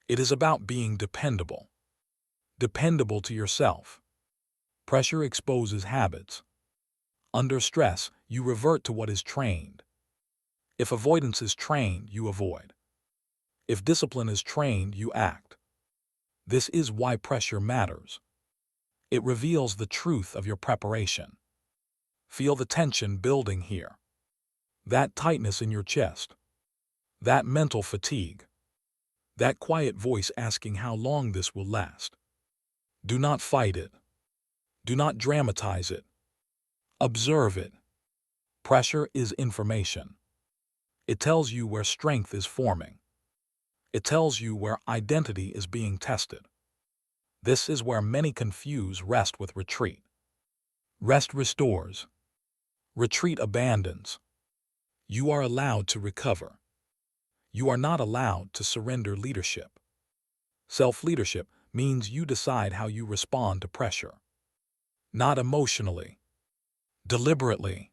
It is about being dependable. Dependable to yourself. Pressure exposes habits. Under stress, you revert to what is trained. If avoidance is trained, you avoid. If discipline is trained, you act. This is why pressure matters. It reveals the truth of your preparation. Feel the tension building here. That tightness in your chest. That mental fatigue. That quiet voice asking how long this will last. Do not fight it. Do not dramatize it. Observe it. Pressure is information. It tells you where strength is forming. It tells you where identity is being tested. This is where many confuse rest with retreat. Rest restores. Retreat abandons. You are allowed to recover. You are not allowed to surrender leadership. Self-leadership means you decide how you respond to pressure. Not emotionally. Deliberately.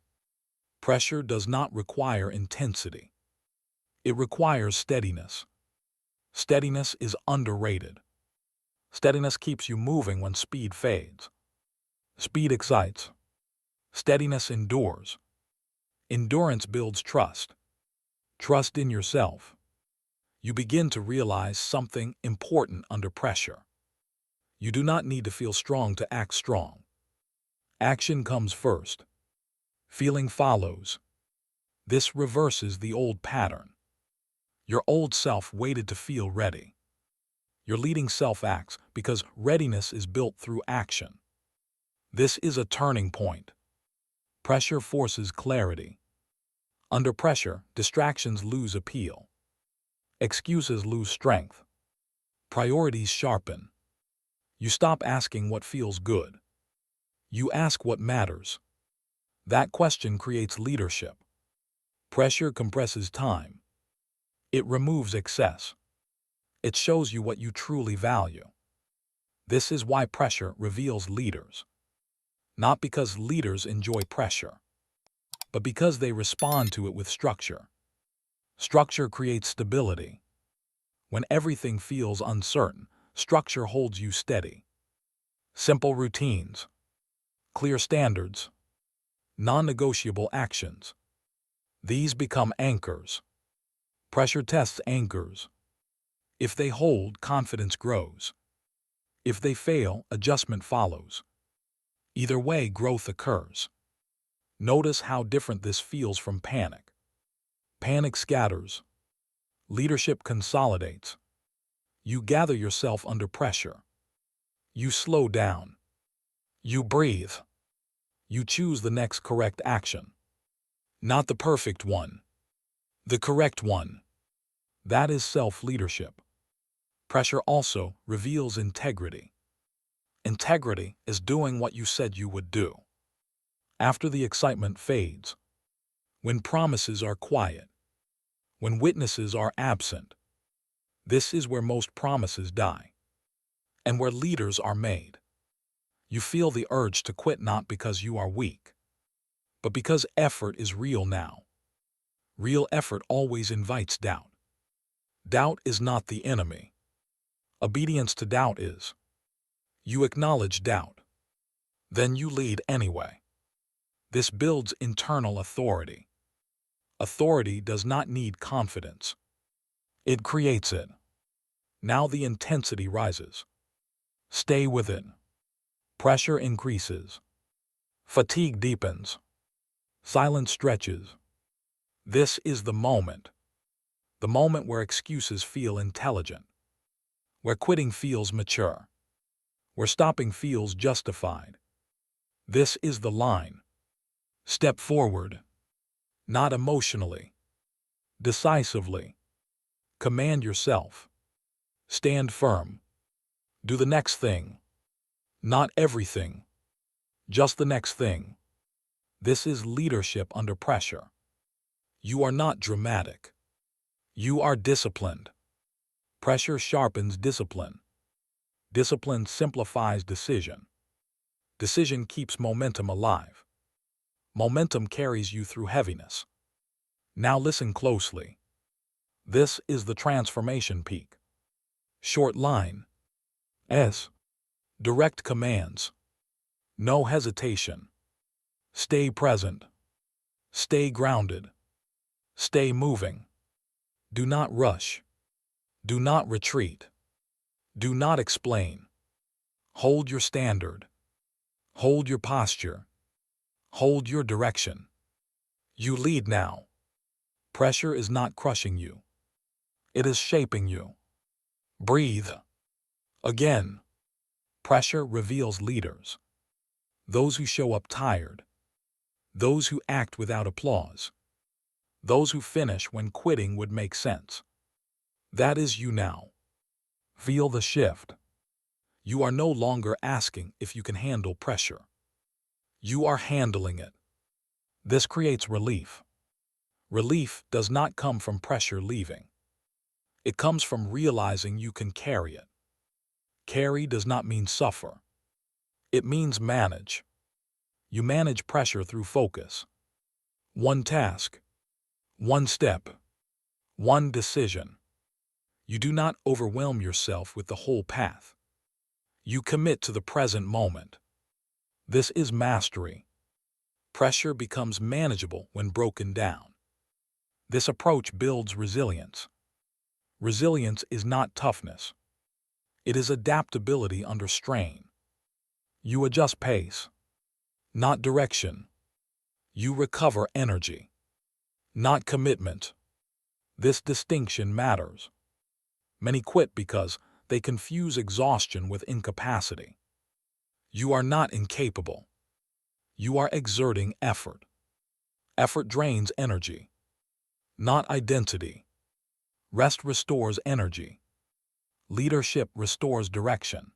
Pressure does not require intensity. It requires steadiness. Steadiness is underrated. Steadiness keeps you moving when speed fades. Speed excites. Steadiness endures. Endurance builds trust. Trust in yourself. You begin to realize something important under pressure. You do not need to feel strong to act strong. Action comes first. Feeling follows. This reverses the old pattern. Your old self waited to feel ready. Your leading self acts because readiness is built through action. This is a turning point. Pressure forces clarity. Under pressure, distractions lose appeal. Excuses lose strength. Priorities sharpen. You stop asking what feels good. You ask what matters. That question creates leadership. Pressure compresses time. It removes excess. It shows you what you truly value. This is why pressure reveals leaders. Not because leaders enjoy pressure, but because they respond to it with structure. Structure creates stability. When everything feels uncertain, structure holds you steady. Simple routines, clear standards, non-negotiable actions. These become anchors. Pressure tests anchors. If they hold, confidence grows. If they fail, adjustment follows. Either way, growth occurs. Notice how different this feels from panic. Panic scatters. Leadership consolidates. You gather yourself under pressure. You slow down. You breathe. You choose the next correct action. Not the perfect one. The correct one. That is self-leadership. Pressure also reveals integrity. Integrity is doing what you said you would do. After the excitement fades, when promises are quiet, when witnesses are absent, this is where most promises die, and where leaders are made. You feel the urge to quit not because you are weak, but because effort is real now. Real effort always invites doubt. Doubt is not the enemy. Obedience to doubt is. You acknowledge doubt. Then you lead anyway. This builds internal authority. Authority does not need confidence. It creates it. Now the intensity rises. Stay with it. Pressure increases. Fatigue deepens. Silence stretches. This is the moment where excuses feel intelligent, where quitting feels mature, where stopping feels justified. This is the line. Step forward, not emotionally, decisively. Command yourself. Stand firm. Do the next thing. Not everything, just the next thing. This is leadership under pressure. You are not dramatic. You are disciplined. Pressure sharpens discipline. Discipline simplifies decision. Decision keeps momentum alive. Momentum carries you through heaviness. Now listen closely. This is the transformation peak. Short line. S. Direct commands. No hesitation. Stay present. Stay grounded. Stay moving. Do not rush. Do not retreat. Do not explain. Hold your standard. Hold your posture. Hold your direction. You lead now. Pressure is not crushing you. It is shaping you. Breathe. Again. Pressure reveals leaders. Those who show up tired. Those who act without applause. Those who finish when quitting would make sense. That is you now. Feel the shift. You are no longer asking if you can handle pressure. You are handling it. This creates relief. Relief does not come from pressure leaving. It comes from realizing you can carry it. Carry does not mean suffer. It means manage. You manage pressure through focus. One task. One step. One decision. You do not overwhelm yourself with the whole path. You commit to the present moment. This is mastery. Pressure becomes manageable when broken down. This approach builds resilience. Resilience is not toughness. It is adaptability under strain. You adjust pace, not direction. You recover energy, not commitment. This distinction matters. Many quit because they confuse exhaustion with incapacity. You are not incapable. You are exerting effort. Effort drains energy, not identity. Rest restores energy. Leadership restores direction.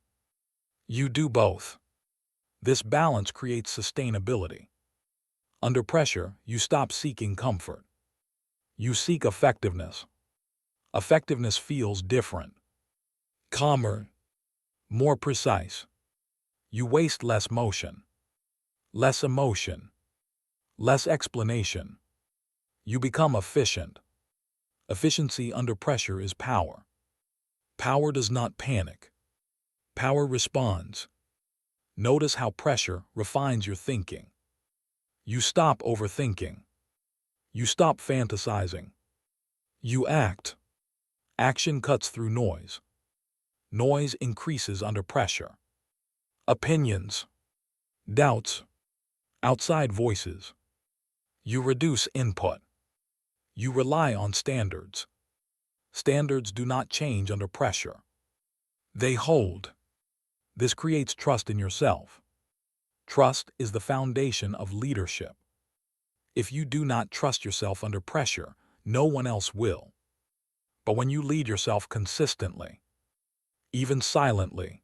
You do both. This balance creates sustainability. Under pressure, you stop seeking comfort. You seek effectiveness. Effectiveness feels different. Calmer. More precise. You waste less motion. Less emotion. Less explanation. You become efficient. Efficiency under pressure is power. Power does not panic. Power responds. Notice how pressure refines your thinking. You stop overthinking. You stop fantasizing. You act. Action cuts through noise. Noise increases under pressure. Opinions. Doubts. Outside voices. You reduce input. You rely on standards. Standards do not change under pressure. They hold. This creates trust in yourself. Trust is the foundation of leadership. If you do not trust yourself under pressure, no one else will. But when you lead yourself consistently, even silently,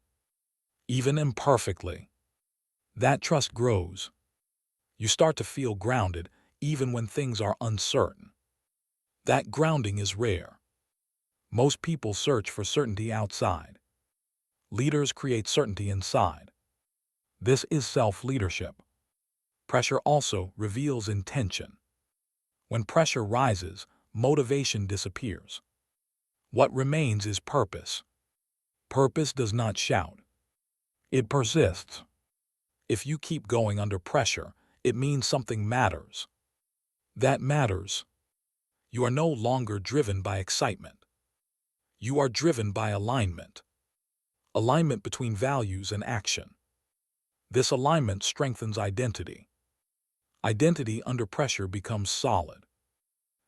even imperfectly. That trust grows. You start to feel grounded even when things are uncertain. That grounding is rare. Most people search for certainty outside. Leaders create certainty inside. This is self-leadership. Pressure also reveals intention. When pressure rises, motivation disappears. What remains is purpose. Purpose does not shout. It persists. If you keep going under pressure, it means something matters. That matters. You are no longer driven by excitement. You are driven by alignment. Alignment between values and action. This alignment strengthens identity. Identity under pressure becomes solid.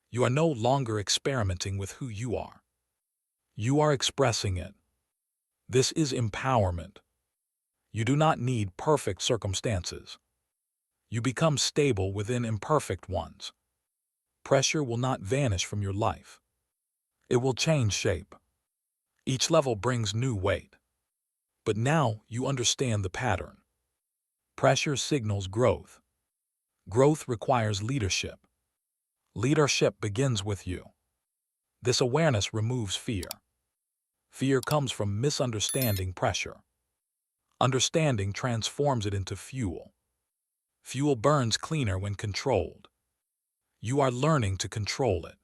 You are no longer experimenting with who you are. You are expressing it. This is empowerment. You do not need perfect circumstances. You become stable within imperfect ones. Pressure will not vanish from your life. It will change shape. Each level brings new weight. But now you understand the pattern. Pressure signals growth. Growth requires leadership. Leadership begins with you. This awareness removes fear. Fear comes from misunderstanding pressure. Understanding transforms it into fuel. Fuel burns cleaner when controlled. You are learning to control it.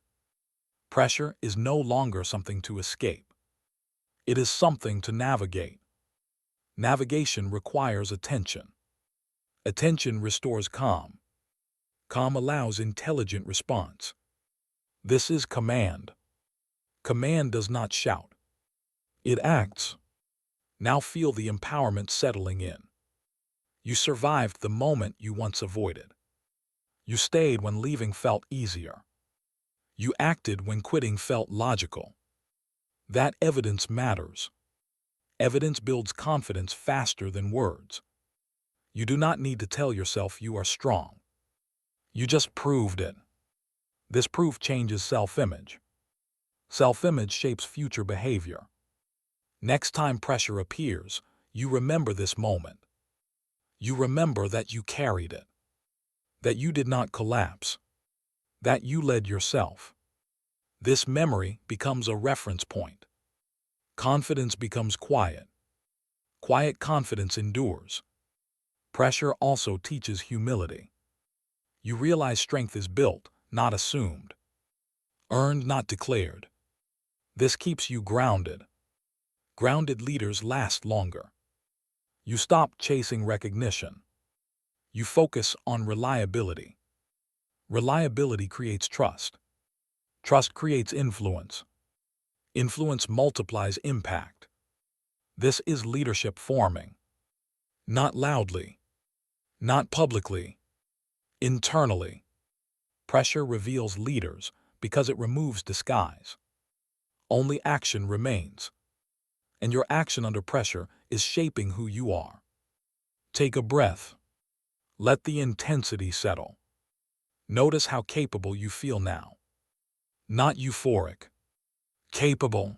Pressure is no longer something to escape. It is something to navigate. Navigation requires attention. Attention restores calm. Calm allows intelligent response. This is command. Command does not shout. It acts. Now feel the empowerment settling in. You survived the moment you once avoided. You stayed when leaving felt easier. You acted when quitting felt logical. That evidence matters. Evidence builds confidence faster than words. You do not need to tell yourself you are strong. You just proved it. This proof changes self-image. Self-image shapes future behavior. Next time pressure appears, you remember this moment. You remember that you carried it. That you did not collapse. That you led yourself. This memory becomes a reference point. Confidence becomes quiet. Quiet confidence endures. Pressure also teaches humility. You realize strength is built, not assumed. Earned, not declared. This keeps you grounded. Grounded leaders last longer. You stop chasing recognition. You focus on reliability. Reliability creates trust. Trust creates influence. Influence multiplies impact. This is leadership forming. Not loudly. Not publicly. Internally. Pressure reveals leaders because it removes disguise. Only action remains. And your action under pressure is shaping who you are. Take a breath. Let the intensity settle. Notice how capable you feel now. Not euphoric. Capable.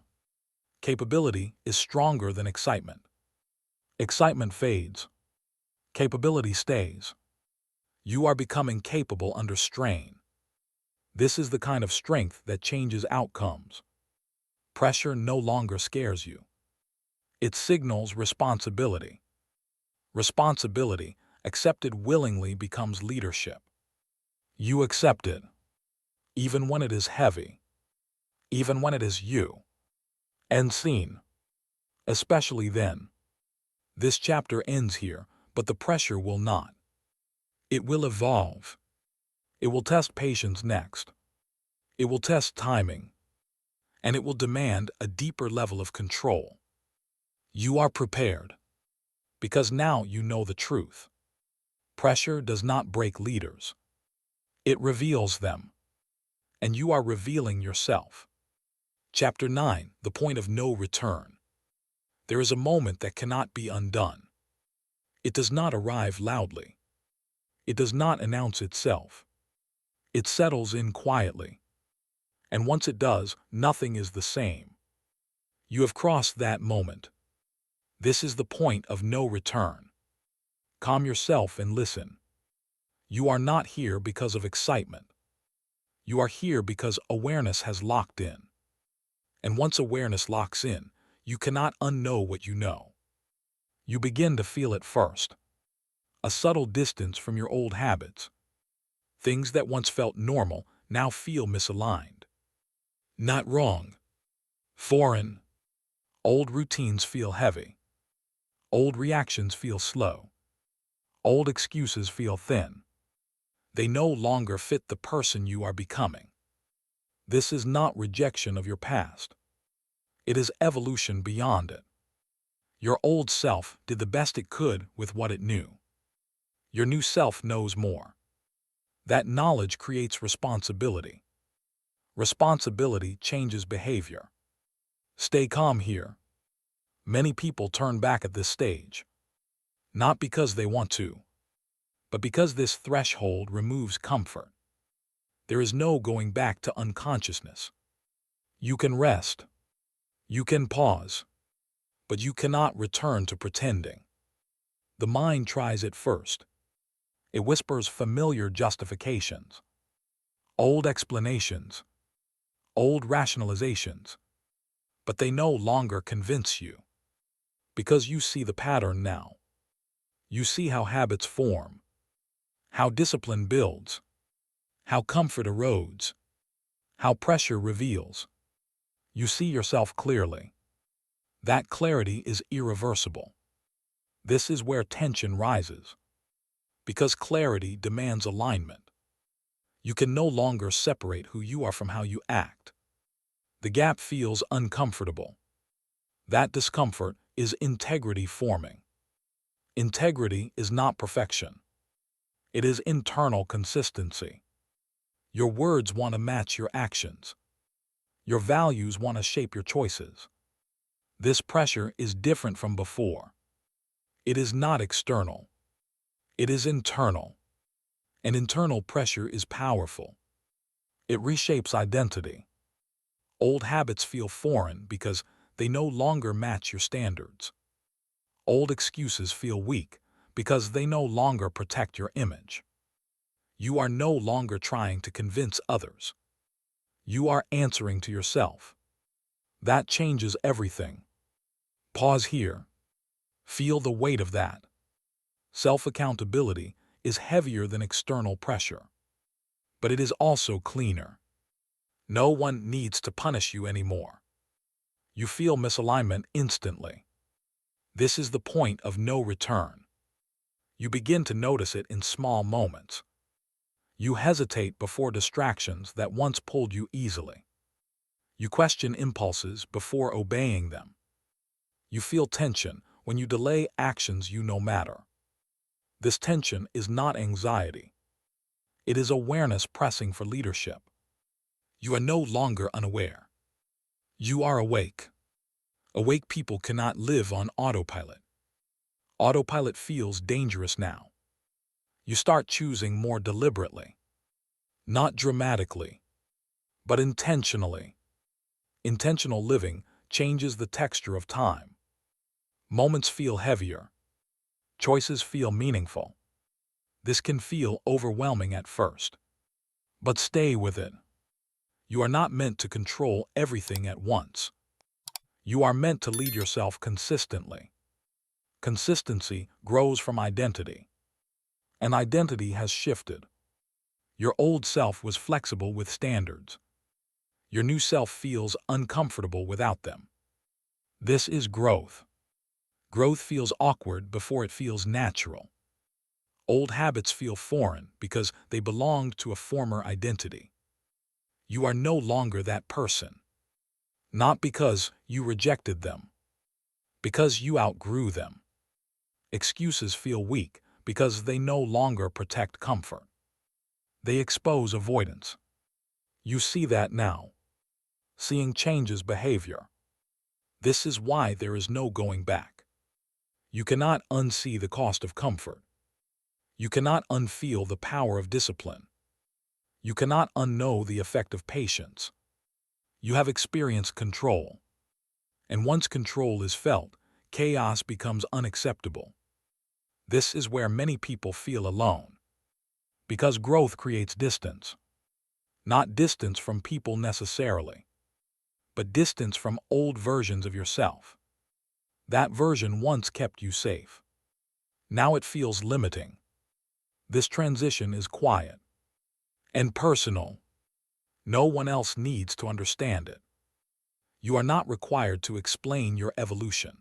Capability is stronger than excitement. Excitement fades. Capability stays. You are becoming capable under strain. This is the kind of strength that changes outcomes. Pressure no longer scares you. It signals responsibility. Responsibility, accepted willingly, becomes leadership. You accept it, even when it is heavy, even when it is you, and seen. Especially then. This chapter ends here, but the pressure will not. It will evolve. It will test patience next. It will test timing. And it will demand a deeper level of control. You are prepared. Because now you know the truth. Pressure does not break leaders. It reveals them. And you are revealing yourself. Chapter 9, The Point of No Return. There is a moment that cannot be undone. It does not arrive loudly. It does not announce itself. It settles in quietly. And once it does, nothing is the same. You have crossed that moment. This is the point of no return. Calm yourself and listen. You are not here because of excitement. You are here because awareness has locked in. And once awareness locks in, you cannot unknow what you know. You begin to feel it first. A subtle distance from your old habits. Things that once felt normal now feel misaligned. Not wrong. Foreign. Old routines feel heavy. Old reactions feel slow. Old excuses feel thin. They no longer fit the person you are becoming. This is not rejection of your past. It is evolution beyond it. Your old self did the best it could with what it knew. Your new self knows more. That knowledge creates responsibility. Responsibility changes behavior. Stay calm here. Many people turn back at this stage. Not because they want to, but because this threshold removes comfort. There is no going back to unconsciousness. You can rest. You can pause. But you cannot return to pretending. The mind tries it first. It whispers familiar justifications, old explanations, old rationalizations. But they no longer convince you. Because you see the pattern now. You see how habits form, how discipline builds, how comfort erodes, how pressure reveals. You see yourself clearly. That clarity is irreversible. This is where tension rises. Because clarity demands alignment. You can no longer separate who you are from how you act. The gap feels uncomfortable. That discomfort is integrity forming. Integrity is not perfection. It is internal consistency. Your words want to match your actions. Your values want to shape your choices. This pressure is different from before. It is not external. It is internal. And internal pressure is powerful. It reshapes identity. Old habits feel foreign because they no longer match your standards. Old excuses feel weak because they no longer protect your image. You are no longer trying to convince others. You are answering to yourself. That changes everything. Pause here. Feel the weight of that. Self-accountability is heavier than external pressure. But it is also cleaner. No one needs to punish you anymore. You feel misalignment instantly. This is the point of no return. You begin to notice it in small moments. You hesitate before distractions that once pulled you easily. You question impulses before obeying them. You feel tension when you delay actions you know matter. This tension is not anxiety. It is awareness pressing for leadership. You are no longer unaware. You are awake. Awake people cannot live on autopilot. Autopilot feels dangerous now. You start choosing more deliberately. Not dramatically, but intentionally. Intentional living changes the texture of time. Moments feel heavier. Choices feel meaningful. This can feel overwhelming at first. But stay with it. You are not meant to control everything at once. You are meant to lead yourself consistently. Consistency grows from identity. And identity has shifted. Your old self was flexible with standards. Your new self feels uncomfortable without them. This is growth. Growth feels awkward before it feels natural. Old habits feel foreign because they belonged to a former identity. You are no longer that person. Not because you rejected them. Because you outgrew them. Excuses feel weak because they no longer protect comfort. They expose avoidance. You see that now. Seeing changes behavior. This is why there is no going back. You cannot unsee the cost of comfort. You cannot unfeel the power of discipline. You cannot unknow the effect of patience. You have experienced control. And once control is felt, chaos becomes unacceptable. This is where many people feel alone. Because growth creates distance. Not distance from people necessarily, but distance from old versions of yourself. That version once kept you safe. Now it feels limiting. This transition is quiet and personal. No one else needs to understand it. You are not required to explain your evolution.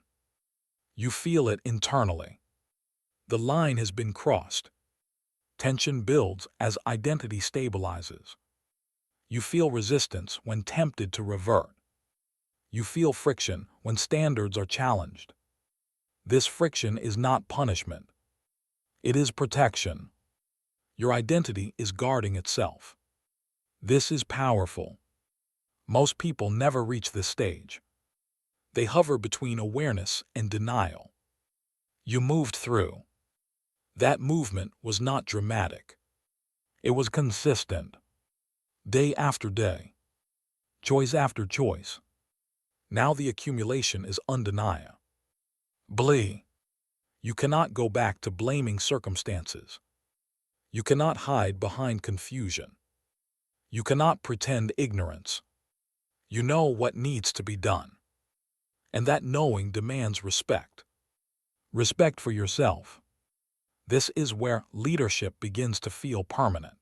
You feel it internally. The line has been crossed. Tension builds as identity stabilizes. You feel resistance when tempted to revert. You feel friction when standards are challenged. This friction is not punishment. It is protection. Your identity is guarding itself. This is powerful. Most people never reach this stage. They hover between awareness and denial. You moved through. That movement was not dramatic. It was consistent. Day after day. Choice after choice. Now the accumulation is undeniable. You cannot go back to blaming circumstances. You cannot hide behind confusion. You cannot pretend ignorance. You know what needs to be done. And that knowing demands respect. Respect for yourself. This is where leadership begins to feel permanent.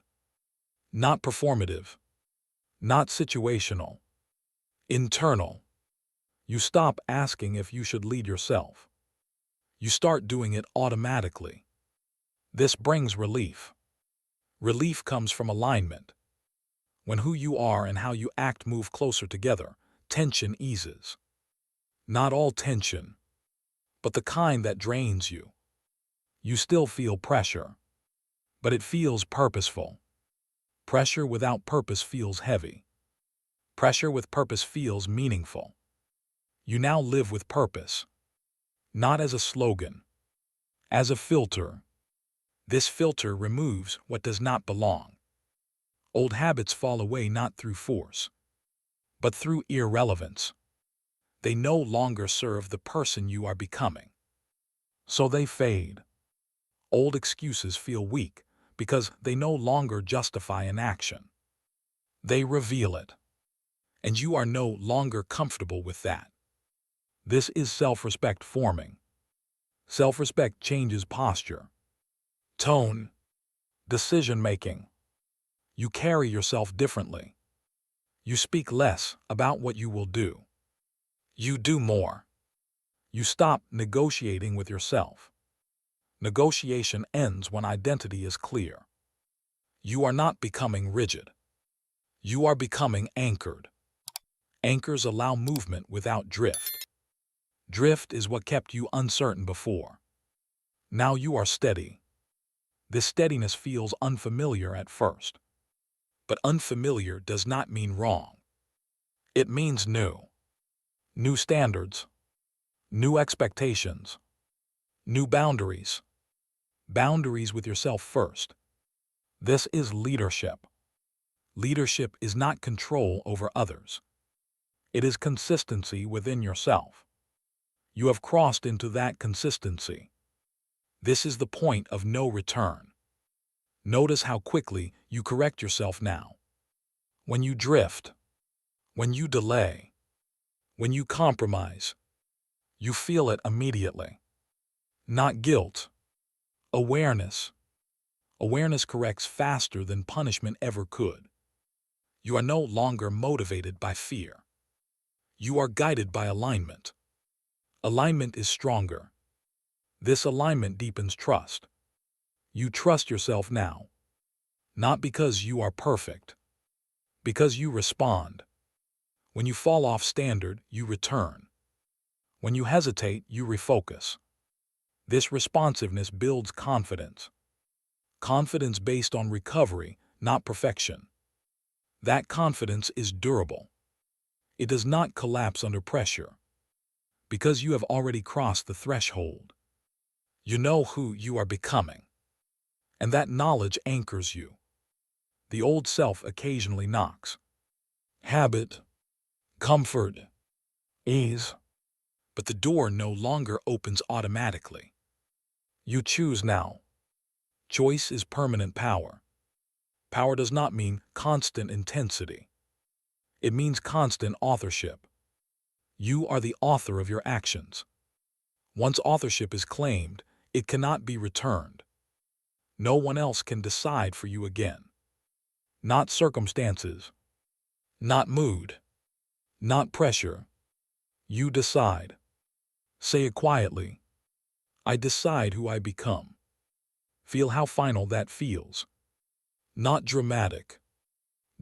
Not performative. Not situational. Internal. You stop asking if you should lead yourself. You start doing it automatically. This brings relief. Relief comes from alignment. When who you are and how you act move closer together, tension eases. Not all tension, but the kind that drains you. You still feel pressure, but it feels purposeful. Pressure without purpose feels heavy. Pressure with purpose feels meaningful. You now live with purpose. Not as a slogan, as a filter. This filter removes what does not belong. Old habits fall away not through force, but through irrelevance. They no longer serve the person you are becoming. So they fade. Old excuses feel weak because they no longer justify an action. They reveal it. And you are no longer comfortable with that. This is self-respect forming. Self-respect changes posture, tone, decision-making. You carry yourself differently. You speak less about what you will do. You do more. You stop negotiating with yourself. Negotiation ends when identity is clear. You are not becoming rigid. You are becoming anchored. Anchors allow movement without drift. Drift is what kept you uncertain before. Now you are steady. This steadiness feels unfamiliar at first. But unfamiliar does not mean wrong. It means new. New standards. New expectations. New boundaries. Boundaries with yourself first. This is leadership. Leadership is not control over others. It is consistency within yourself. You have crossed into that consistency. This is the point of no return. Notice how quickly you correct yourself now. When you drift, when you delay, when you compromise, you feel it immediately. Not guilt. Awareness. Awareness corrects faster than punishment ever could. You are no longer motivated by fear. You are guided by alignment. Alignment is stronger. This alignment deepens trust. You trust yourself now. Not because you are perfect. Because you respond. When you fall off standard, you return. When you hesitate, you refocus. This responsiveness builds confidence. Confidence based on recovery, not perfection. That confidence is durable. It does not collapse under pressure. Because you have already crossed the threshold. You know who you are becoming. And that knowledge anchors you. The old self occasionally knocks. Habit, comfort, ease. but the door no longer opens automatically. You choose now. Choice is permanent power. Power does not mean constant intensity. It means constant authorship. You are the author of your actions. Once authorship is claimed, it cannot be returned. No one else can decide for you again. Not circumstances, not mood, not pressure. You decide. Say it quietly. I decide who I become. Feel how final that feels. Not dramatic,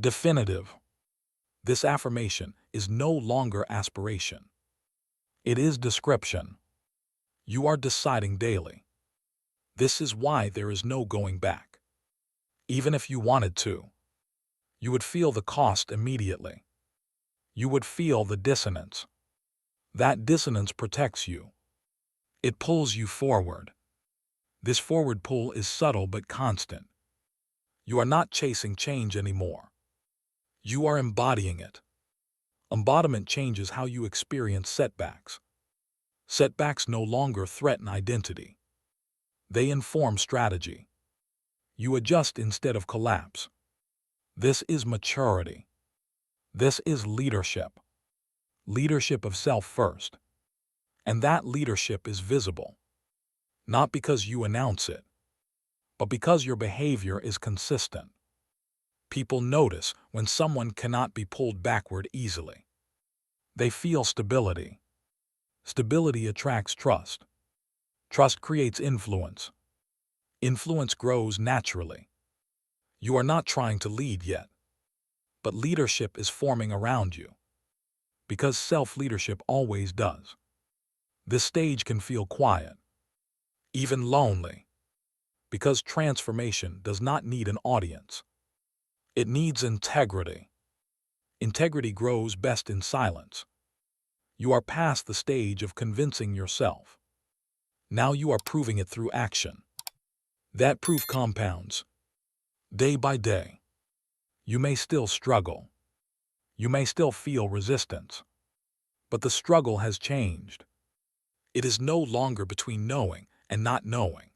definitive. This affirmation is no longer aspiration. It is description. You are deciding daily. This is why there is no going back. Even if you wanted to, you would feel the cost immediately. You would feel the dissonance. That dissonance protects you. It pulls you forward. This forward pull is subtle but constant. You are not chasing change anymore. You are embodying it. Embodiment changes how you experience setbacks. Setbacks no longer threaten identity. They inform strategy. You adjust instead of collapse. This is maturity. This is leadership. Leadership of self first. And that leadership is visible. Not because you announce it, but because your behavior is consistent. People notice when someone cannot be pulled backward easily. They feel stability. Stability attracts trust. Trust creates influence. Influence grows naturally. You are not trying to lead yet, but leadership is forming around you. Because self-leadership always does. This stage can feel quiet, even lonely, because transformation does not need an audience. It needs integrity. Integrity grows best in silence. You are past the stage of convincing yourself. Now you are proving it through action. That proof compounds. Day by day. You may still struggle. You may still feel resistance. But the struggle has changed. It is no longer between knowing and not knowing.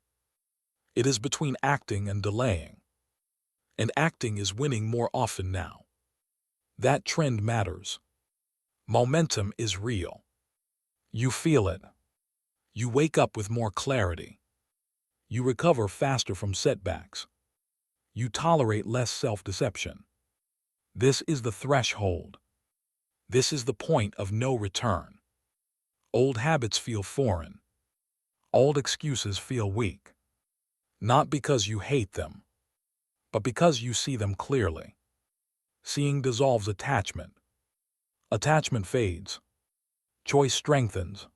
It is between acting and delaying. And acting is winning more often now. That trend matters. Momentum is real. You feel it. You wake up with more clarity. You recover faster from setbacks. You tolerate less self-deception. This is the threshold. This is the point of no return. Old habits feel foreign. Old excuses feel weak. Not because you hate them, but because you see them clearly. Seeing dissolves attachment. Attachment fades. Choice strengthens.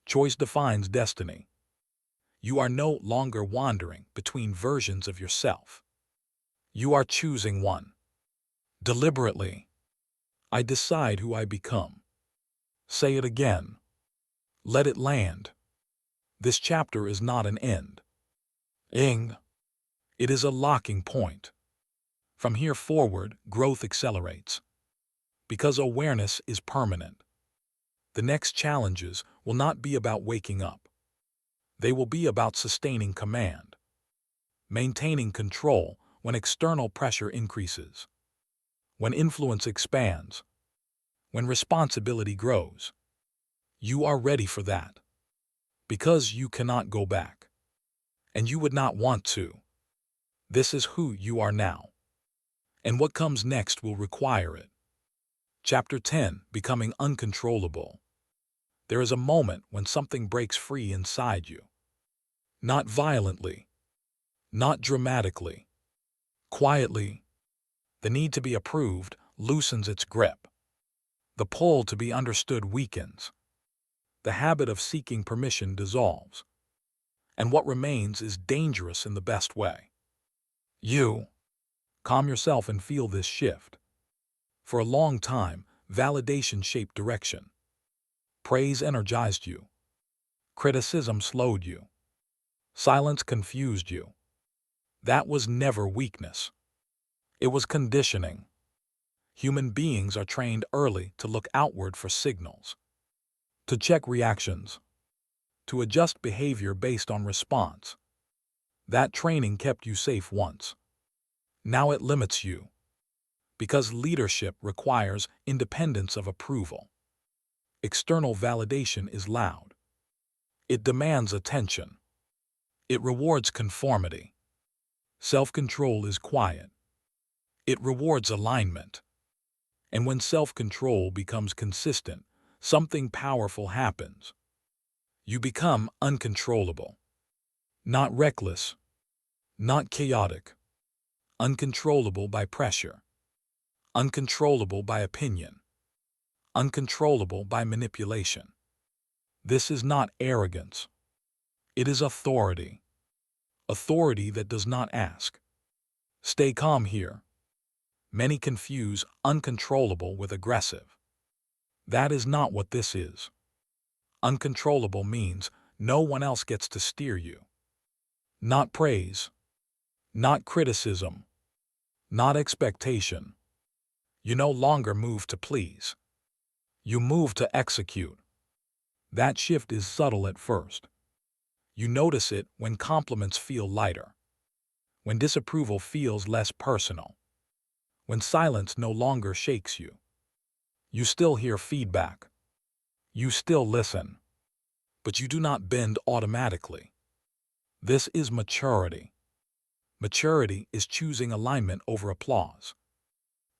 Choice defines destiny. You are no longer wandering between versions of yourself. You are choosing one. Deliberately. I decide who I become. Say it again. Let it land. This chapter is not an end. It is a locking point. From here forward, growth accelerates. Because awareness is permanent. The next challenges will not be about waking up. They will be about sustaining command. Maintaining control when external pressure increases. When influence expands. When responsibility grows. You are ready for that. Because you cannot go back. And you would not want to. This is who you are now. And what comes next will require it. Chapter 10, Becoming Uncontrollable. There is a moment when something breaks free inside you. Not violently. Not dramatically. Quietly. The need to be approved loosens its grip. The pull to be understood weakens. The habit of seeking permission dissolves. And what remains is dangerous in the best way. You calm yourself and feel this shift. For a long time, validation shaped direction. Praise energized you. Criticism slowed you. Silence confused you. That was never weakness. It was conditioning. Human beings are trained early to look outward for signals. to check reactions, to adjust behavior based on response. That training kept you safe once. Now it limits you, because leadership requires independence of approval. External validation is loud. It demands attention. It rewards conformity. Self-control is quiet. It rewards alignment. And when self-control becomes consistent, something powerful happens. You become uncontrollable. Not reckless, not chaotic. Uncontrollable by pressure. Uncontrollable by opinion. Uncontrollable by manipulation. This is not arrogance. It is authority. Authority that does not ask. Stay calm here. Many confuse uncontrollable with aggressive. That is not what this is. Uncontrollable means no one else gets to steer you. Not praise. Not criticism. Not expectation. You no longer move to please. You move to execute. That shift is subtle at first. You notice it when compliments feel lighter, when disapproval feels less personal, when silence no longer shakes you. You still hear feedback. You still listen. But you do not bend automatically. This is maturity. Maturity is choosing alignment over applause.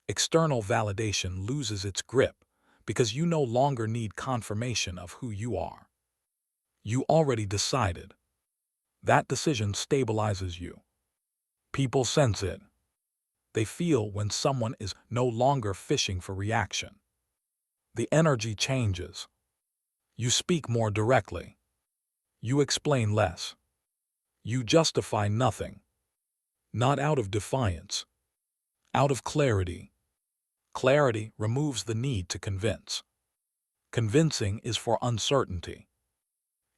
External validation loses its grip because you no longer need confirmation of who you are. You already decided. That decision stabilizes you. People sense it. They feel when someone is no longer fishing for reaction. The energy changes. You speak more directly. You explain less. You justify nothing. Not out of defiance. Out of clarity. Clarity removes the need to convince. Convincing is for uncertainty.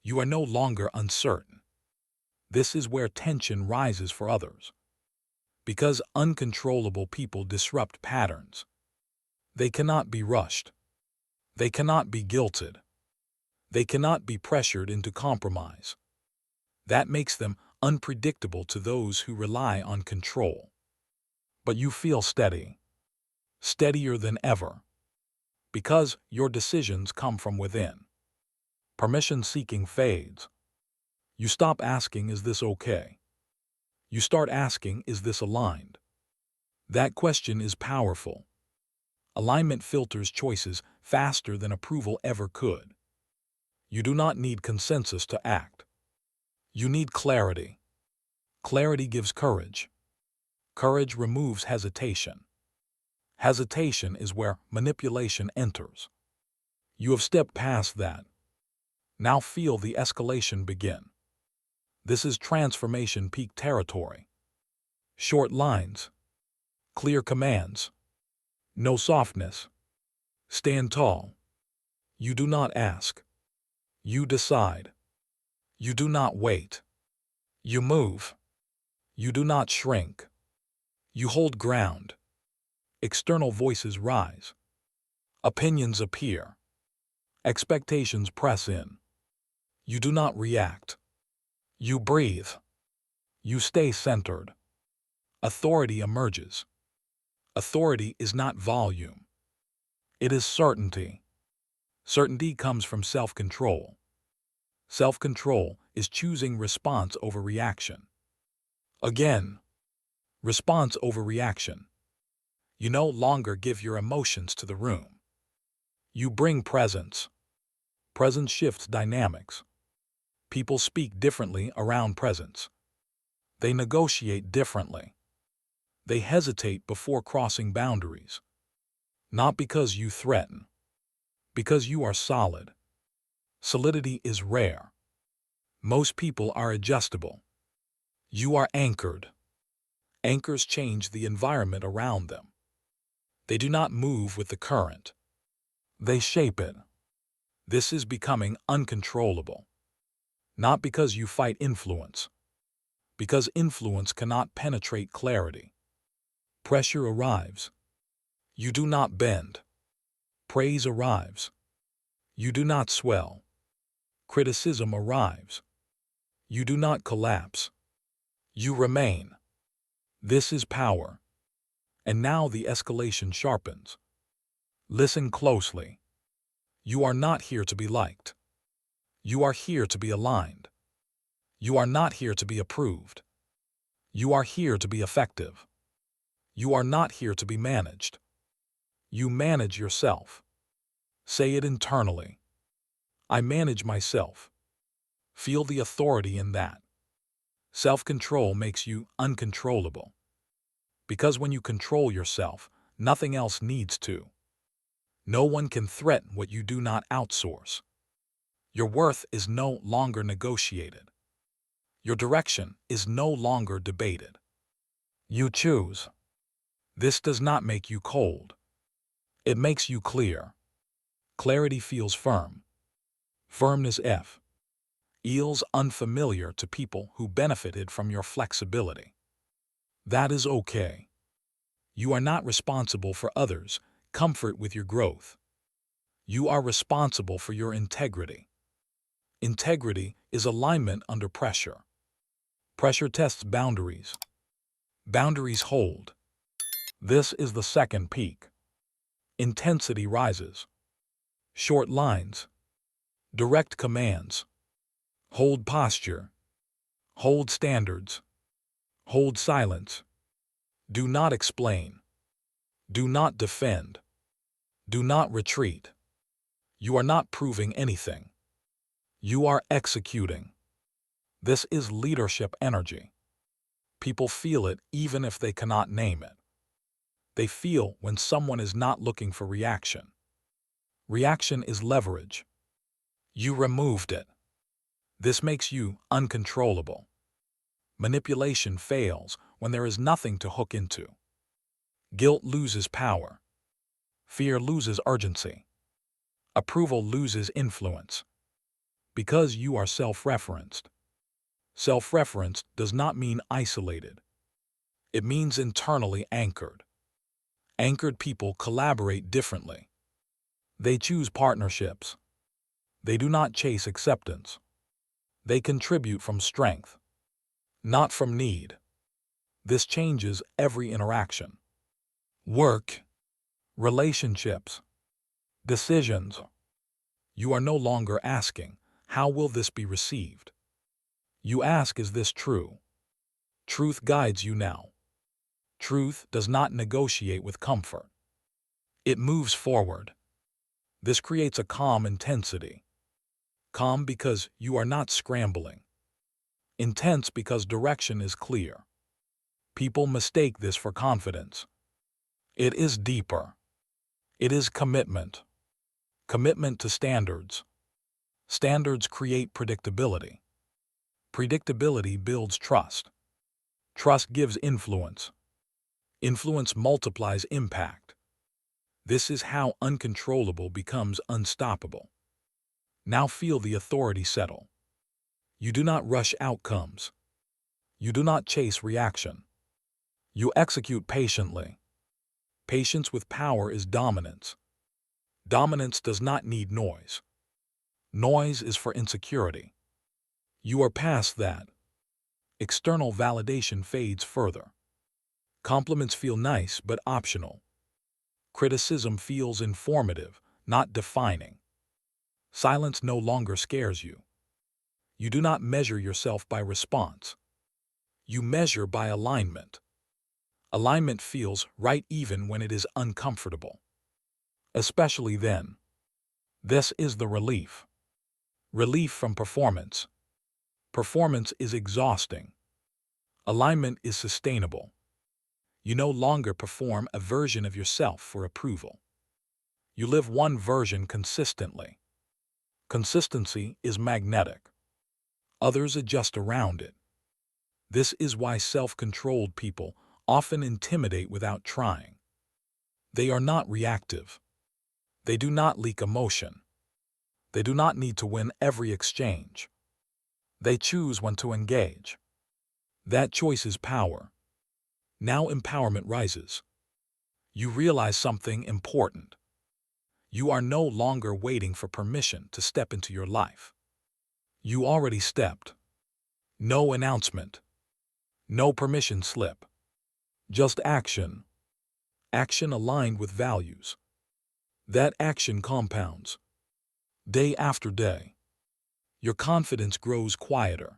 You are no longer uncertain. This is where tension rises for others. Because uncontrollable people disrupt patterns. They cannot be rushed. They cannot be guilted. They cannot be pressured into compromise. That makes them unpredictable to those who rely on control. But you feel steady. Steadier than ever. Because your decisions come from within. Permission-seeking fades. You stop asking, is this okay? You start asking, is this aligned? That question is powerful. Alignment filters choices faster than approval ever could. You do not need consensus to act. You need clarity. Clarity gives courage. Courage removes hesitation. Hesitation is where manipulation enters. You have stepped past that. Now feel the escalation begin. This is transformation peak territory. Short lines. Clear commands. No softness. Stand tall. You do not ask. You decide. You do not wait. You move. You do not shrink. You hold ground. External voices rise. Opinions appear. Expectations press in. You do not react. You breathe. You stay centered. Authority emerges. Authority is not volume. It is certainty. Certainty comes from self-control. Self-control is choosing response over reaction. Again, response over reaction. You no longer give your emotions to the room. You bring presence. Presence shifts dynamics. People speak differently around presence. They negotiate differently. They hesitate before crossing boundaries. Not because you threaten. Because you are solid. Solidity is rare. Most people are adjustable. You are anchored. Anchors change the environment around them. They do not move with the current. They shape it. This is becoming uncontrollable. Not because you fight influence. Because influence cannot penetrate clarity. Pressure arrives. You do not bend. Praise arrives. You do not swell. Criticism arrives. You do not collapse. You remain. This is power. And now the escalation sharpens. Listen closely. You are not here to be liked. You are here to be aligned. You are not here to be approved. You are here to be effective. You are not here to be managed. You manage yourself. Say it internally. I manage myself. Feel the authority in that. Self-control makes you uncontrollable. Because when you control yourself, nothing else needs to. No one can threaten what you do not outsource. Your worth is no longer negotiated. Your direction is no longer debated. You choose. This does not make you cold. It makes you clear. Clarity feels firm. Firmness feels unfamiliar to people who benefited from your flexibility. That is okay. You are not responsible for others' comfort with your growth. You are responsible for your integrity. Integrity is alignment under pressure. Pressure tests boundaries. Boundaries hold. This is the second peak. Intensity rises. Short lines. Direct commands. Hold posture. Hold standards. Hold silence. Do not explain. Do not defend. Do not retreat. You are not proving anything. You are executing. This is leadership energy. People feel it even if they cannot name it. They feel when someone is not looking for reaction. Reaction is leverage. You removed it. This makes you uncontrollable. Manipulation fails when there is nothing to hook into. Guilt loses power. Fear loses urgency. Approval loses influence. Because you are self-referenced. Self-referenced does not mean isolated. It means internally anchored. Anchored people collaborate differently. They choose partnerships. They do not chase acceptance. They contribute from strength, not from need. This changes every interaction. Work, relationships, decisions. You are no longer asking, how will this be received? You ask, is this true? Truth guides you now. Truth does not negotiate with comfort. It moves forward. This creates a calm intensity. Calm because you are not scrambling. Intense because direction is clear. People mistake this for confidence. It is deeper. It is commitment. Commitment to standards. Standards create predictability. Predictability builds trust. Trust gives influence. Influence multiplies impact. This is how uncontrollable becomes unstoppable. Now feel the authority settle. You do not rush outcomes. You do not chase reaction. You execute patiently. Patience with power is dominance. Dominance does not need noise. Noise is for insecurity. You are past that. External validation fades further. Compliments feel nice but optional. Criticism feels informative, not defining. Silence no longer scares you. You do not measure yourself by response. You measure by alignment. Alignment feels right even when it is uncomfortable. Especially then. This is the relief. Relief from performance. Performance is exhausting. Alignment is sustainable. You no longer perform a version of yourself for approval. You live one version consistently. Consistency is magnetic. Others adjust around it. This is why self-controlled people often intimidate without trying. They are not reactive. They do not leak emotion. They do not need to win every exchange. They choose when to engage. That choice is power. Now empowerment rises. You realize something important. You are no longer waiting for permission to step into your life. You already stepped. No announcement. No permission slip. Just action. Action aligned with values. That action compounds. Day after day. Your confidence grows quieter.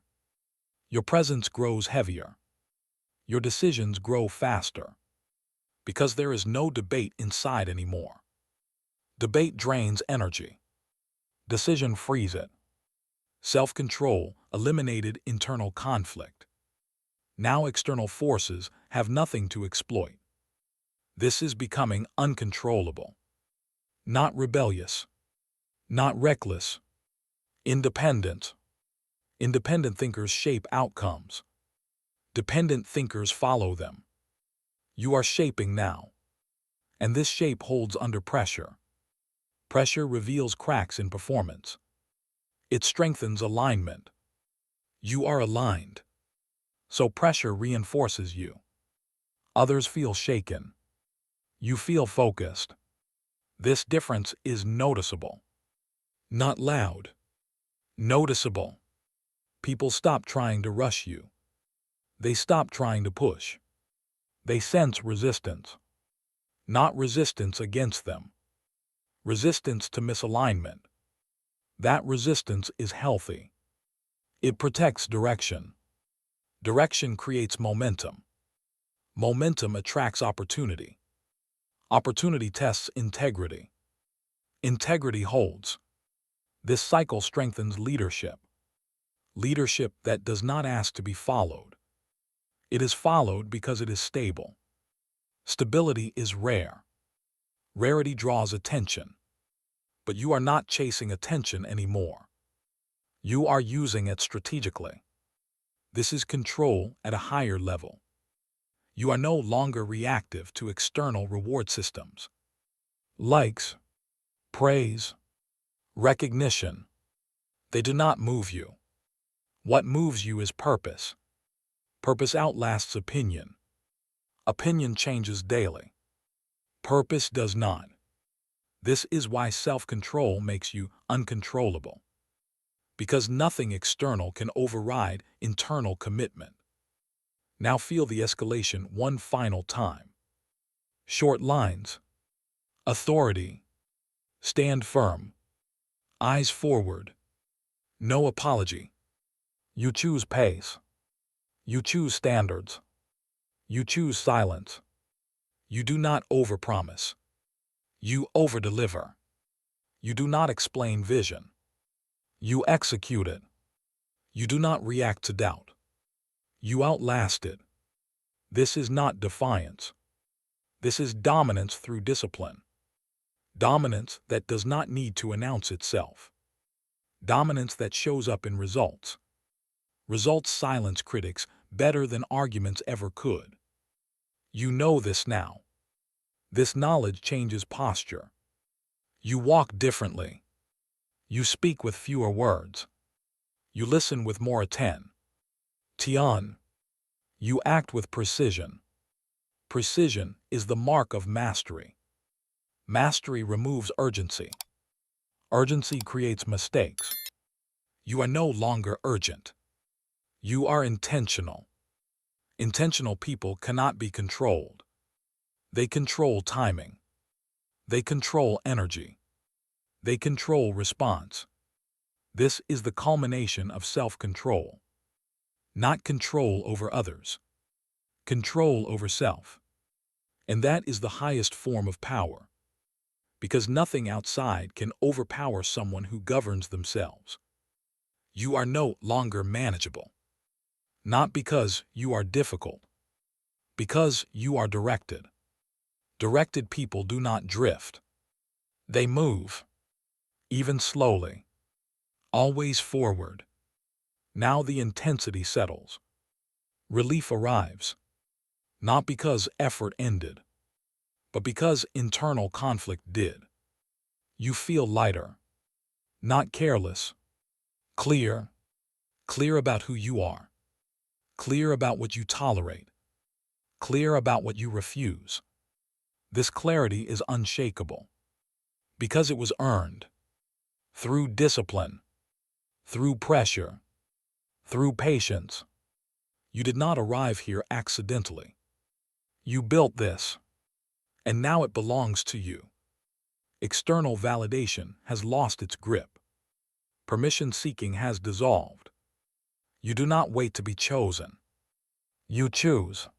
Your presence grows heavier. Your decisions grow faster. Because there is no debate inside anymore. Debate drains energy. Decision frees it. Self-control eliminated internal conflict. Now external forces have nothing to exploit. This is becoming uncontrollable. Not rebellious. Not reckless. Independent. Independent thinkers shape outcomes. Dependent thinkers follow them. You are shaping now. And this shape holds under pressure. Pressure reveals cracks in performance. It strengthens alignment. You are aligned. So pressure reinforces you. Others feel shaken. You feel focused. This difference is noticeable. Not loud. Noticeable. People stop trying to rush you. They stop trying to push. They sense resistance. Not resistance against them. Resistance to misalignment. That resistance is healthy. It protects direction. Direction creates momentum. Momentum attracts opportunity. Opportunity tests integrity. Integrity holds. This cycle strengthens leadership. Leadership that does not ask to be followed. It is followed because it is stable. Stability is rare. Rarity draws attention. But you are not chasing attention anymore. You are using it strategically. This is control at a higher level. You are no longer reactive to external reward systems. Likes, praise, recognition. They do not move you. What moves you is purpose. Purpose outlasts opinion. Opinion changes daily. Purpose does not. This is why self-control makes you uncontrollable. Because nothing external can override internal commitment. Now feel the escalation one final time. Short lines. Authority. Stand firm. Eyes forward. No apology. You choose pace. You choose standards. You choose silence. You do not overpromise. You overdeliver. You do not explain vision. You execute it. You do not react to doubt. You outlast it. This is not defiance. This is dominance through discipline. Dominance that does not need to announce itself. Dominance that shows up in results. Results silence critics better than arguments ever could. You know this now. This knowledge changes posture. You walk differently. You speak with fewer words. You listen with more attention. You act with precision. Precision is the mark of mastery. Mastery removes urgency. Urgency creates mistakes. You are no longer urgent. You are intentional. Intentional people cannot be controlled. They control timing. They control energy. They control response. This is the culmination of self-control. Not control over others. Control over self. And that is the highest form of power. Because nothing outside can overpower someone who governs themselves. You are no longer manageable. Not because you are difficult. Because you are directed. Directed people do not drift. They move. Even slowly. Always forward. Now the intensity settles. Relief arrives. Not because effort ended, but because internal conflict did. You feel lighter. Not careless. Clear. Clear about who you are. Clear about what you tolerate. Clear about what you refuse. This clarity is unshakable. Because it was earned. Through discipline. Through pressure. Through patience. You did not arrive here accidentally. You built this. And now it belongs to you. External validation has lost its grip. Permission seeking has dissolved. You do not wait to be chosen. You choose.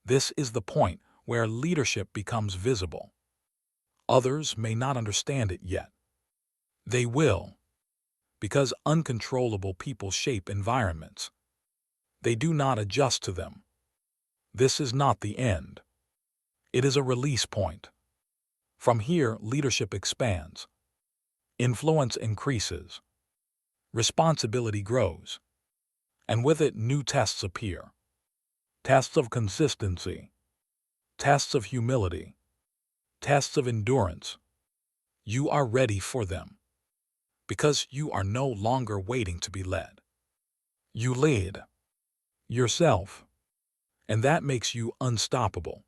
This is the point where leadership becomes visible. Others may not understand it yet. They will, because uncontrollable people shape environments. They do not adjust to them. This is not the end. It is a release point. From here, leadership expands. Influence increases. Responsibility grows. And with it, new tests appear. Tests of consistency. Tests of humility. Tests of endurance. You are ready for them. Because you are no longer waiting to be led. You lead yourself. And that makes you unstoppable.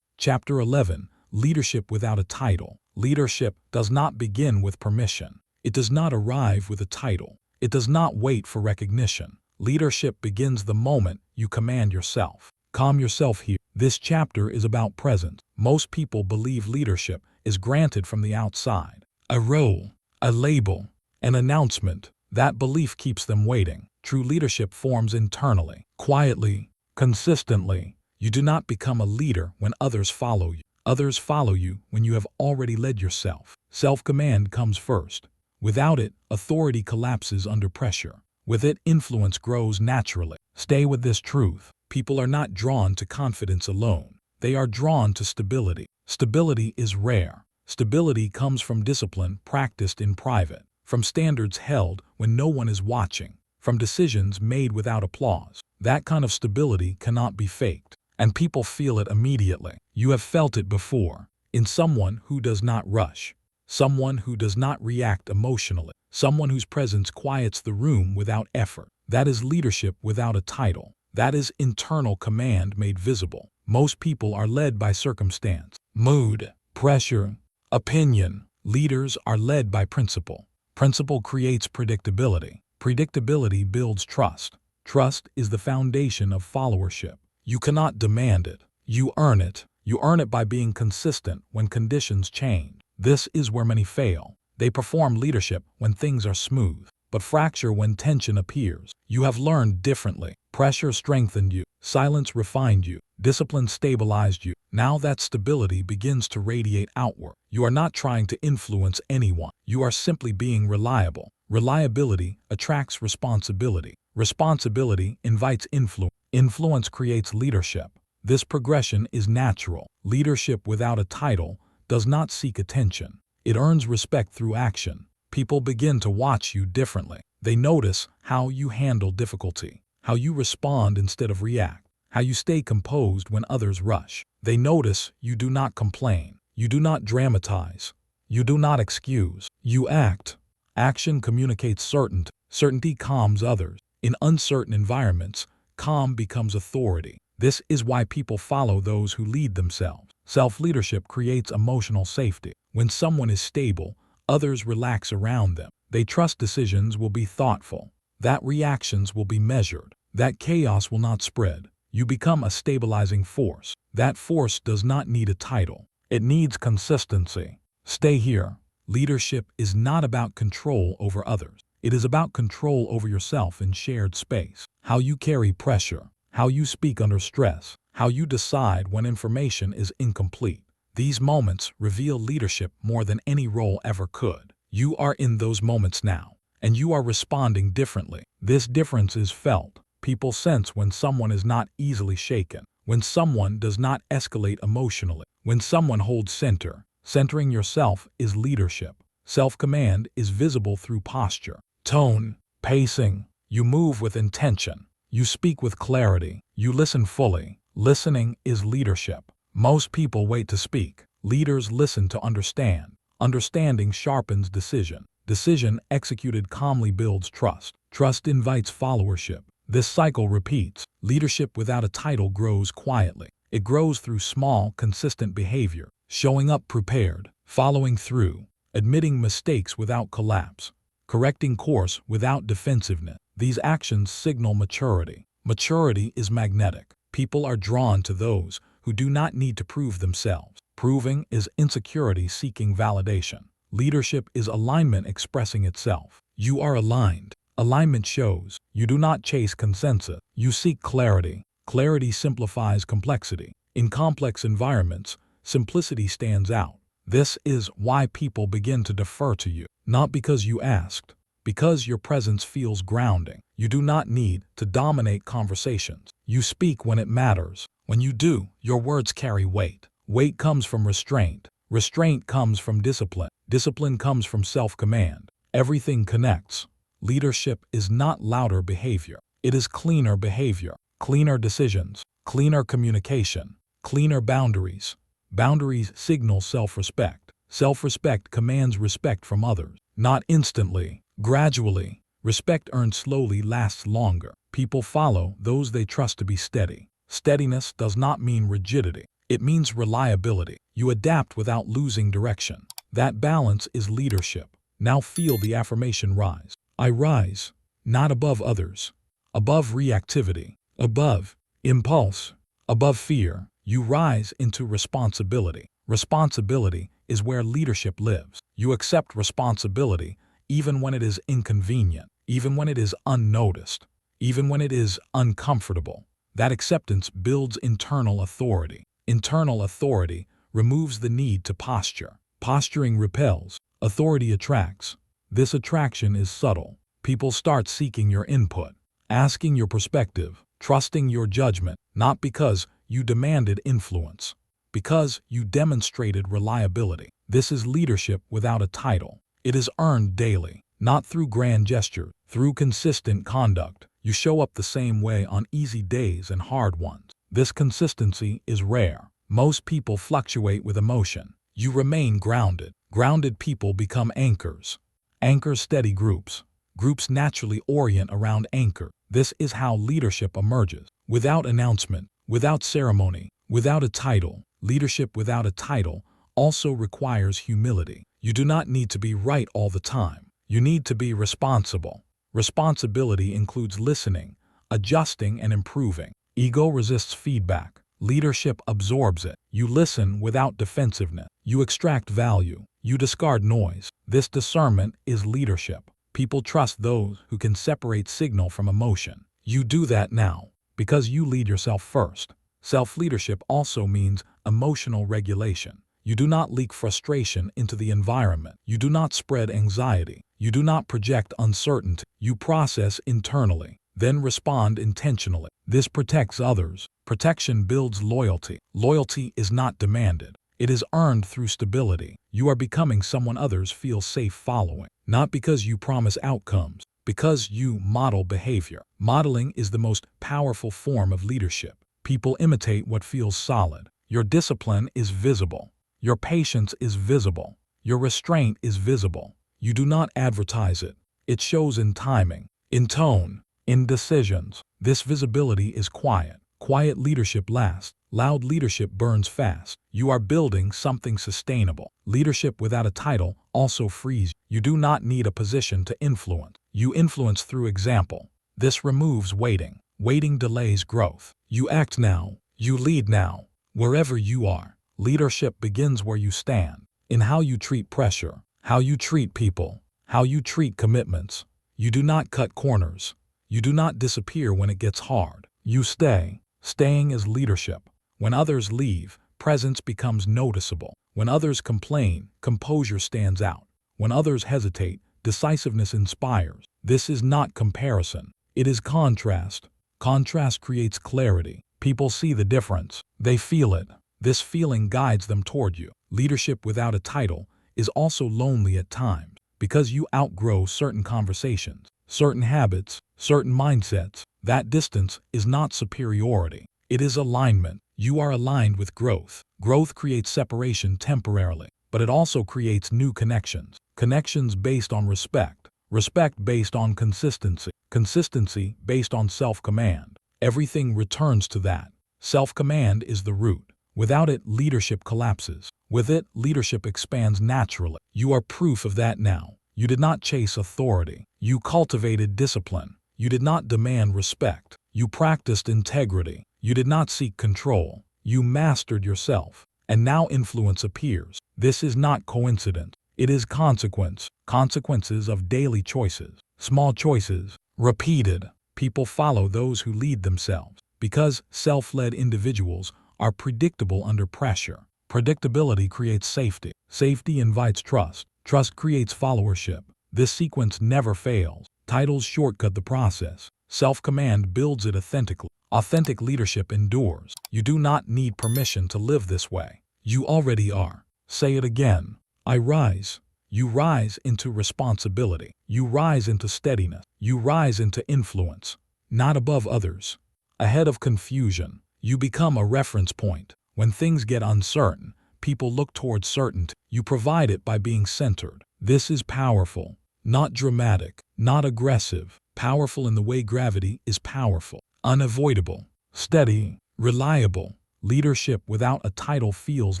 Chapter 11. Leadership without a title. Leadership does not begin with permission. It does not arrive with a title. It does not wait for recognition. Leadership begins the moment you command yourself. Calm yourself here. This chapter is about presence. Most people believe leadership is granted from the outside. A role, a label, an announcement. That belief keeps them waiting. True leadership forms internally, quietly, consistently. You do not become a leader when others follow you. Others follow you when you have already led yourself. Self-command comes first. Without it, authority collapses under pressure. With it, influence grows naturally. Stay with this truth. People are not drawn to confidence alone. They are drawn to stability. Stability is rare. Stability comes from discipline practiced in private, from standards held when no one is watching, from decisions made without applause. That kind of stability cannot be faked, and people feel it immediately. You have felt it before, in someone who does not rush, someone who does not react emotionally, someone whose presence quiets the room without effort. That is leadership without a title. That is internal command made visible. Most people are led by circumstance, mood, pressure, opinion. Leaders are led by principle. Principle creates predictability. Predictability builds trust. Trust is the foundation of followership. You cannot demand it. You earn it. You earn it by being consistent when conditions change. This is where many fail. They perform leadership when things are smooth, but fracture when tension appears. You have learned differently. Pressure strengthened you. Silence refined you. Discipline stabilized you. Now that stability begins to radiate outward. You are not trying to influence anyone. You are simply being reliable. Reliability attracts responsibility. Responsibility invites influence. Influence creates leadership. This progression is natural. Leadership without a title does not seek attention. It earns respect through action. People begin to watch you differently. They notice how you handle difficulty, how you respond instead of react, how you stay composed when others rush. They notice you do not complain. You do not dramatize. You do not excuse. You act. Action communicates certainty. Certainty calms others. In uncertain environments, calm becomes authority. This is why people follow those who lead themselves. Self-leadership creates emotional safety. When someone is stable, others relax around them. They trust decisions will be thoughtful, that reactions will be measured, that chaos will not spread. You become a stabilizing force. That force does not need a title. It needs consistency. Stay here. Leadership is not about control over others. It is about control over yourself in shared space. How you carry pressure, how you speak under stress, how you decide when information is incomplete. These moments reveal leadership more than any role ever could. You are in those moments now, and you are responding differently. This difference is felt. People sense when someone is not easily shaken, when someone does not escalate emotionally, when someone holds center. Centering yourself is leadership. Self-command is visible through posture, tone, pacing. You move with intention. You speak with clarity. You listen fully. Listening is leadership. Most people wait to speak. Leaders listen to understand. Understanding sharpens decision. Decision executed calmly builds trust. Trust invites followership. This cycle repeats. Leadership without a title grows quietly. It grows through small, consistent behavior. Showing up prepared, following through, admitting mistakes without collapse, correcting course without defensiveness. These actions signal maturity. Maturity is magnetic. People are drawn to those who do not need to prove themselves. Proving is insecurity seeking validation. Leadership is alignment expressing itself. You are aligned. Alignment shows you do not chase consensus. You seek clarity. Clarity simplifies complexity. In complex environments, simplicity stands out. This is why people begin to defer to you, not because you asked, because your presence feels grounding. You do not need to dominate conversations. You speak when it matters. When you do, your words carry weight. Weight comes from restraint. Restraint comes from discipline. Discipline comes from self-command. Everything connects. Leadership is not louder behavior. It is cleaner behavior, cleaner decisions, cleaner communication, cleaner boundaries. Boundaries signal self-respect. Self-respect commands respect from others. Not instantly, gradually. Respect earned slowly lasts longer. People follow those they trust to be steady. Steadiness does not mean rigidity. It means reliability. You adapt without losing direction. That balance is leadership. Now feel the affirmation rise. I rise, not above others, above reactivity, above impulse, above fear. You rise into responsibility. Responsibility is where leadership lives. You accept responsibility even when it is inconvenient, even when it is unnoticed, even when it is uncomfortable. That acceptance builds internal authority. Internal authority removes the need to posture. Posturing repels. Authority attracts. This attraction is subtle. People start seeking your input, asking your perspective, trusting your judgment, not because you demanded influence, because you demonstrated reliability. This is leadership without a title. It is earned daily, not through grand gestures, through consistent conduct. You show up the same way on easy days and hard ones. This consistency is rare. Most people fluctuate with emotion. You remain grounded. Grounded people become anchors. Anchors steady groups. Groups naturally orient around anchor. This is how leadership emerges. Without announcement, without ceremony, without a title. Leadership without a title also requires humility. You do not need to be right all the time. You need to be responsible. Responsibility includes listening, adjusting, and improving. Ego resists feedback. Leadership absorbs it. You listen without defensiveness. You extract value. You discard noise. This discernment is leadership. People trust those who can separate signal from emotion. You do that now because you lead yourself first. Self-leadership also means emotional regulation. You do not leak frustration into the environment. You do not spread anxiety. You do not project uncertainty. You process internally, then respond intentionally. This protects others. Protection builds loyalty. Loyalty is not demanded. It is earned through stability. You are becoming someone others feel safe following, not because you promise outcomes, because you model behavior. Modeling is the most powerful form of leadership. People imitate what feels solid. Your discipline is visible. Your patience is visible. Your restraint is visible. You do not advertise it. It shows in timing, in tone, in decisions. This visibility is quiet. Quiet leadership lasts. Loud leadership burns fast. You are building something sustainable. Leadership without a title also frees you. You do not need a position to influence. You influence through example. This removes waiting. Waiting delays growth. You act now. You lead now. Wherever you are, leadership begins where you stand, in how you treat pressure, how you treat people, how you treat commitments. You do not cut corners. You do not disappear when it gets hard. You stay. Staying is leadership. When others leave, presence becomes noticeable. When others complain, composure stands out. When others hesitate, decisiveness inspires. This is not comparison. It is contrast. Contrast creates clarity. People see the difference. They feel it. This feeling guides them toward you. Leadership without a title is also lonely at times because you outgrow certain conversations, certain habits, certain mindsets. That distance is not superiority. It is alignment. You are aligned with growth. Growth creates separation temporarily, but it also creates new connections. Connections based on respect. Respect based on consistency. Consistency based on self-command. Everything returns to that. Self-command is the root. Without it, leadership collapses. With it, leadership expands naturally. You are proof of that now. You did not chase authority. You cultivated discipline. You did not demand respect. You practiced integrity. You did not seek control. You mastered yourself. And now influence appears. This is not coincidence. It is consequence. Consequences of daily choices. Small choices. Repeated. People follow those who lead themselves. Because self-led individuals are predictable under pressure. Predictability creates safety. Safety invites trust. Trust creates followership. This sequence never fails. Titles shortcut the process. Self-command builds it authentically. Authentic leadership endures. You do not need permission to live this way. You already are. Say it again. I rise. You rise into responsibility. You rise into steadiness. You rise into influence. Not above others. Ahead of confusion. You become a reference point. When things get uncertain, people look towards certainty. You provide it by being centered. This is powerful. Not dramatic. Not aggressive. Powerful in the way gravity is powerful. Unavoidable. Steady. Reliable. Leadership without a title feels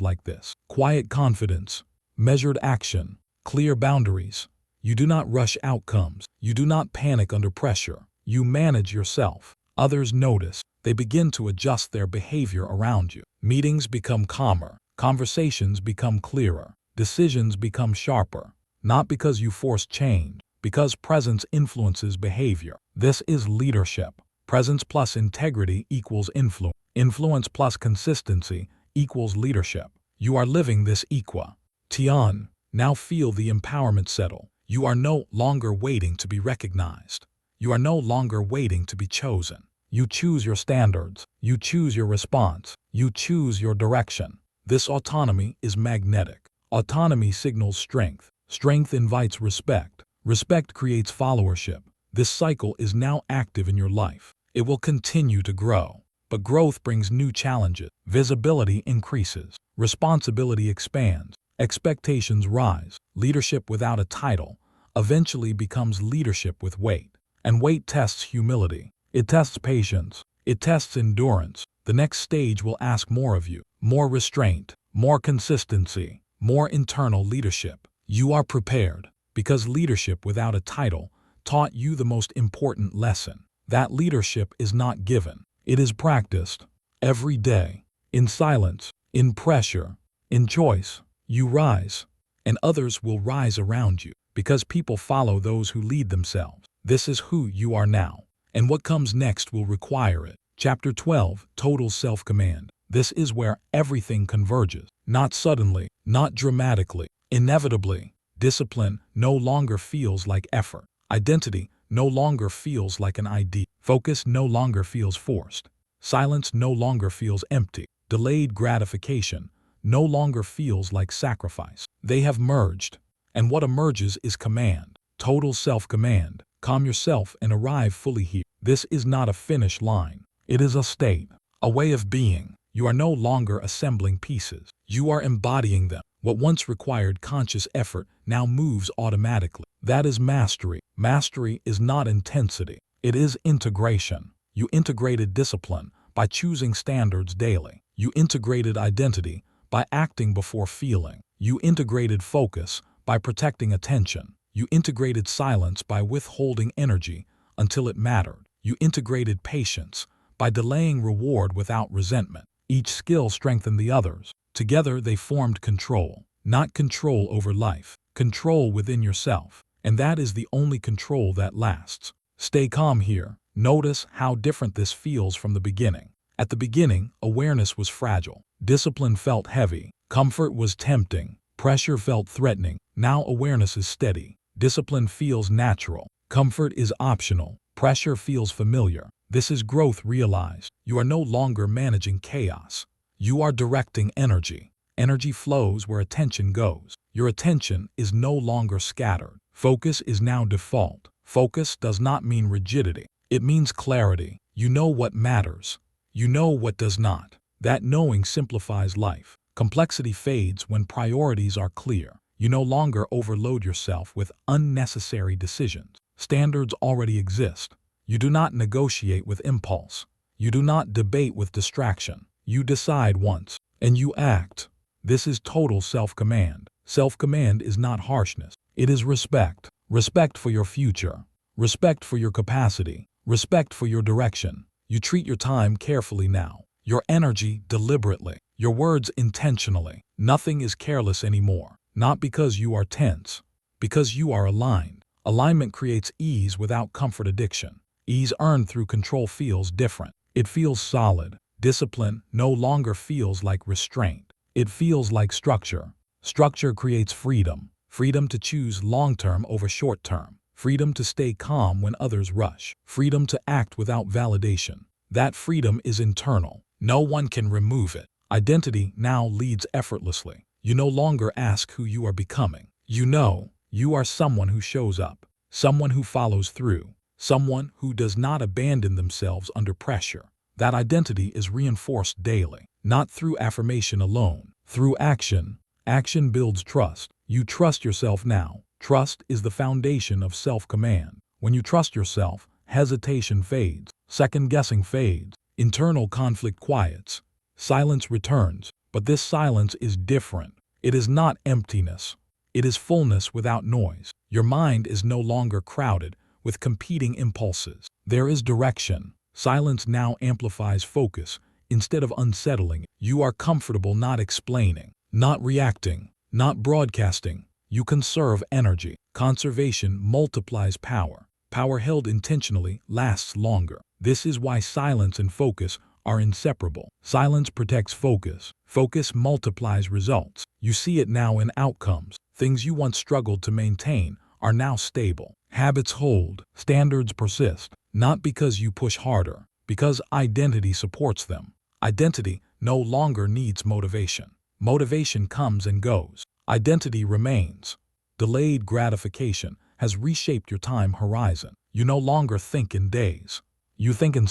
like this. Quiet confidence. Measured action. Clear boundaries. You do not rush outcomes. You do not panic under pressure. You manage yourself. Others notice. They begin to adjust their behavior around you. Meetings become calmer. Conversations become clearer. Decisions become sharper. Not because you force change, because presence influences behavior. This is leadership. Presence plus integrity equals influence. Influence plus consistency equals leadership. You are living this equa. Tian, now feel the empowerment settle. You are no longer waiting to be recognized. You are no longer waiting to be chosen. You choose your standards. You choose your response. You choose your direction. This autonomy is magnetic. Autonomy signals strength. Strength invites respect. Respect creates followership. This cycle is now active in your life. It will continue to grow. But growth brings new challenges. Visibility increases. Responsibility expands. Expectations rise. Leadership without a title eventually becomes leadership with weight. And weight tests humility. It tests patience. It tests endurance. The next stage will ask more of you. More restraint. More consistency. More internal leadership. You are prepared because leadership without a title taught you the most important lesson. That leadership is not given. It is practiced every day, in silence, in pressure, in choice. You rise, and others will rise around you because people follow those who lead themselves. This is who you are now, and what comes next will require it. Chapter 12, Total Self-Command. This is where everything converges. Not suddenly, not dramatically, inevitably. Discipline no longer feels like effort. Identity no longer feels like an idea. Focus no longer feels forced. Silence no longer feels empty. Delayed gratification no longer feels like sacrifice. They have merged, and what emerges is command. Total self-command. Calm yourself and arrive fully here. This is not a finish line. It is a state, a way of being. You are no longer assembling pieces. You are embodying them. What once required conscious effort now moves automatically. That is mastery. Mastery is not intensity. It is integration. You integrated discipline by choosing standards daily. You integrated identity by acting before feeling. You integrated focus by protecting attention. You integrated silence by withholding energy until it mattered. You integrated patience by delaying reward without resentment. Each skill strengthened the others. Together they formed control. Not control over life, control within yourself. And that is the only control that lasts. Stay calm here. Notice how different this feels from the beginning. At the beginning, awareness was fragile. Discipline felt heavy. Comfort was tempting. Pressure felt threatening. Now awareness is steady. Discipline feels natural. Comfort is optional. Pressure feels familiar. This is growth realized. You are no longer managing chaos. You are directing energy. Energy flows where attention goes. Your attention is no longer scattered. Focus is now default. Focus does not mean rigidity. It means clarity. You know what matters. You know what does not. That knowing simplifies life. Complexity fades when priorities are clear. You no longer overload yourself with unnecessary decisions. Standards already exist. You do not negotiate with impulse. You do not debate with distraction. You decide once, and you act. This is total self-command. Self-command is not harshness. It is respect. Respect for your future. Respect for your capacity. Respect for your direction. You treat your time carefully now. Your energy deliberately. Your words intentionally. Nothing is careless anymore. Not because you are tense. Because you are aligned. Alignment creates ease without comfort addiction. Ease earned through control feels different. It feels solid. Discipline no longer feels like restraint. It feels like structure. Structure creates freedom. Freedom to choose long-term over short-term. Freedom to stay calm when others rush. Freedom to act without validation. That freedom is internal. No one can remove it. Identity now leads effortlessly. You no longer ask who you are becoming. You know you are someone who shows up, someone who follows through, someone who does not abandon themselves under pressure. That identity is reinforced daily, not through affirmation alone, through action. Action builds trust. You trust yourself now. Trust is the foundation of self-command. When you trust yourself, hesitation fades, second-guessing fades, internal conflict quiets, silence returns. But this silence is different. It is not emptiness. It is fullness without noise. Your mind is no longer crowded with competing impulses. There is direction. Silence now amplifies focus instead of unsettling. You are comfortable not explaining, not reacting, not broadcasting. You conserve energy. Conservation multiplies power. Power held intentionally lasts longer. This is why silence and focus are inseparable. Silence protects focus. Focus multiplies results. You see it now in outcomes. Things you once struggled to maintain are now stable. Habits hold. Standards persist. Not because you push harder, because identity supports them. Identity no longer needs motivation. Motivation comes and goes. Identity remains. Delayed gratification has reshaped your time horizon. You no longer think in days. You think in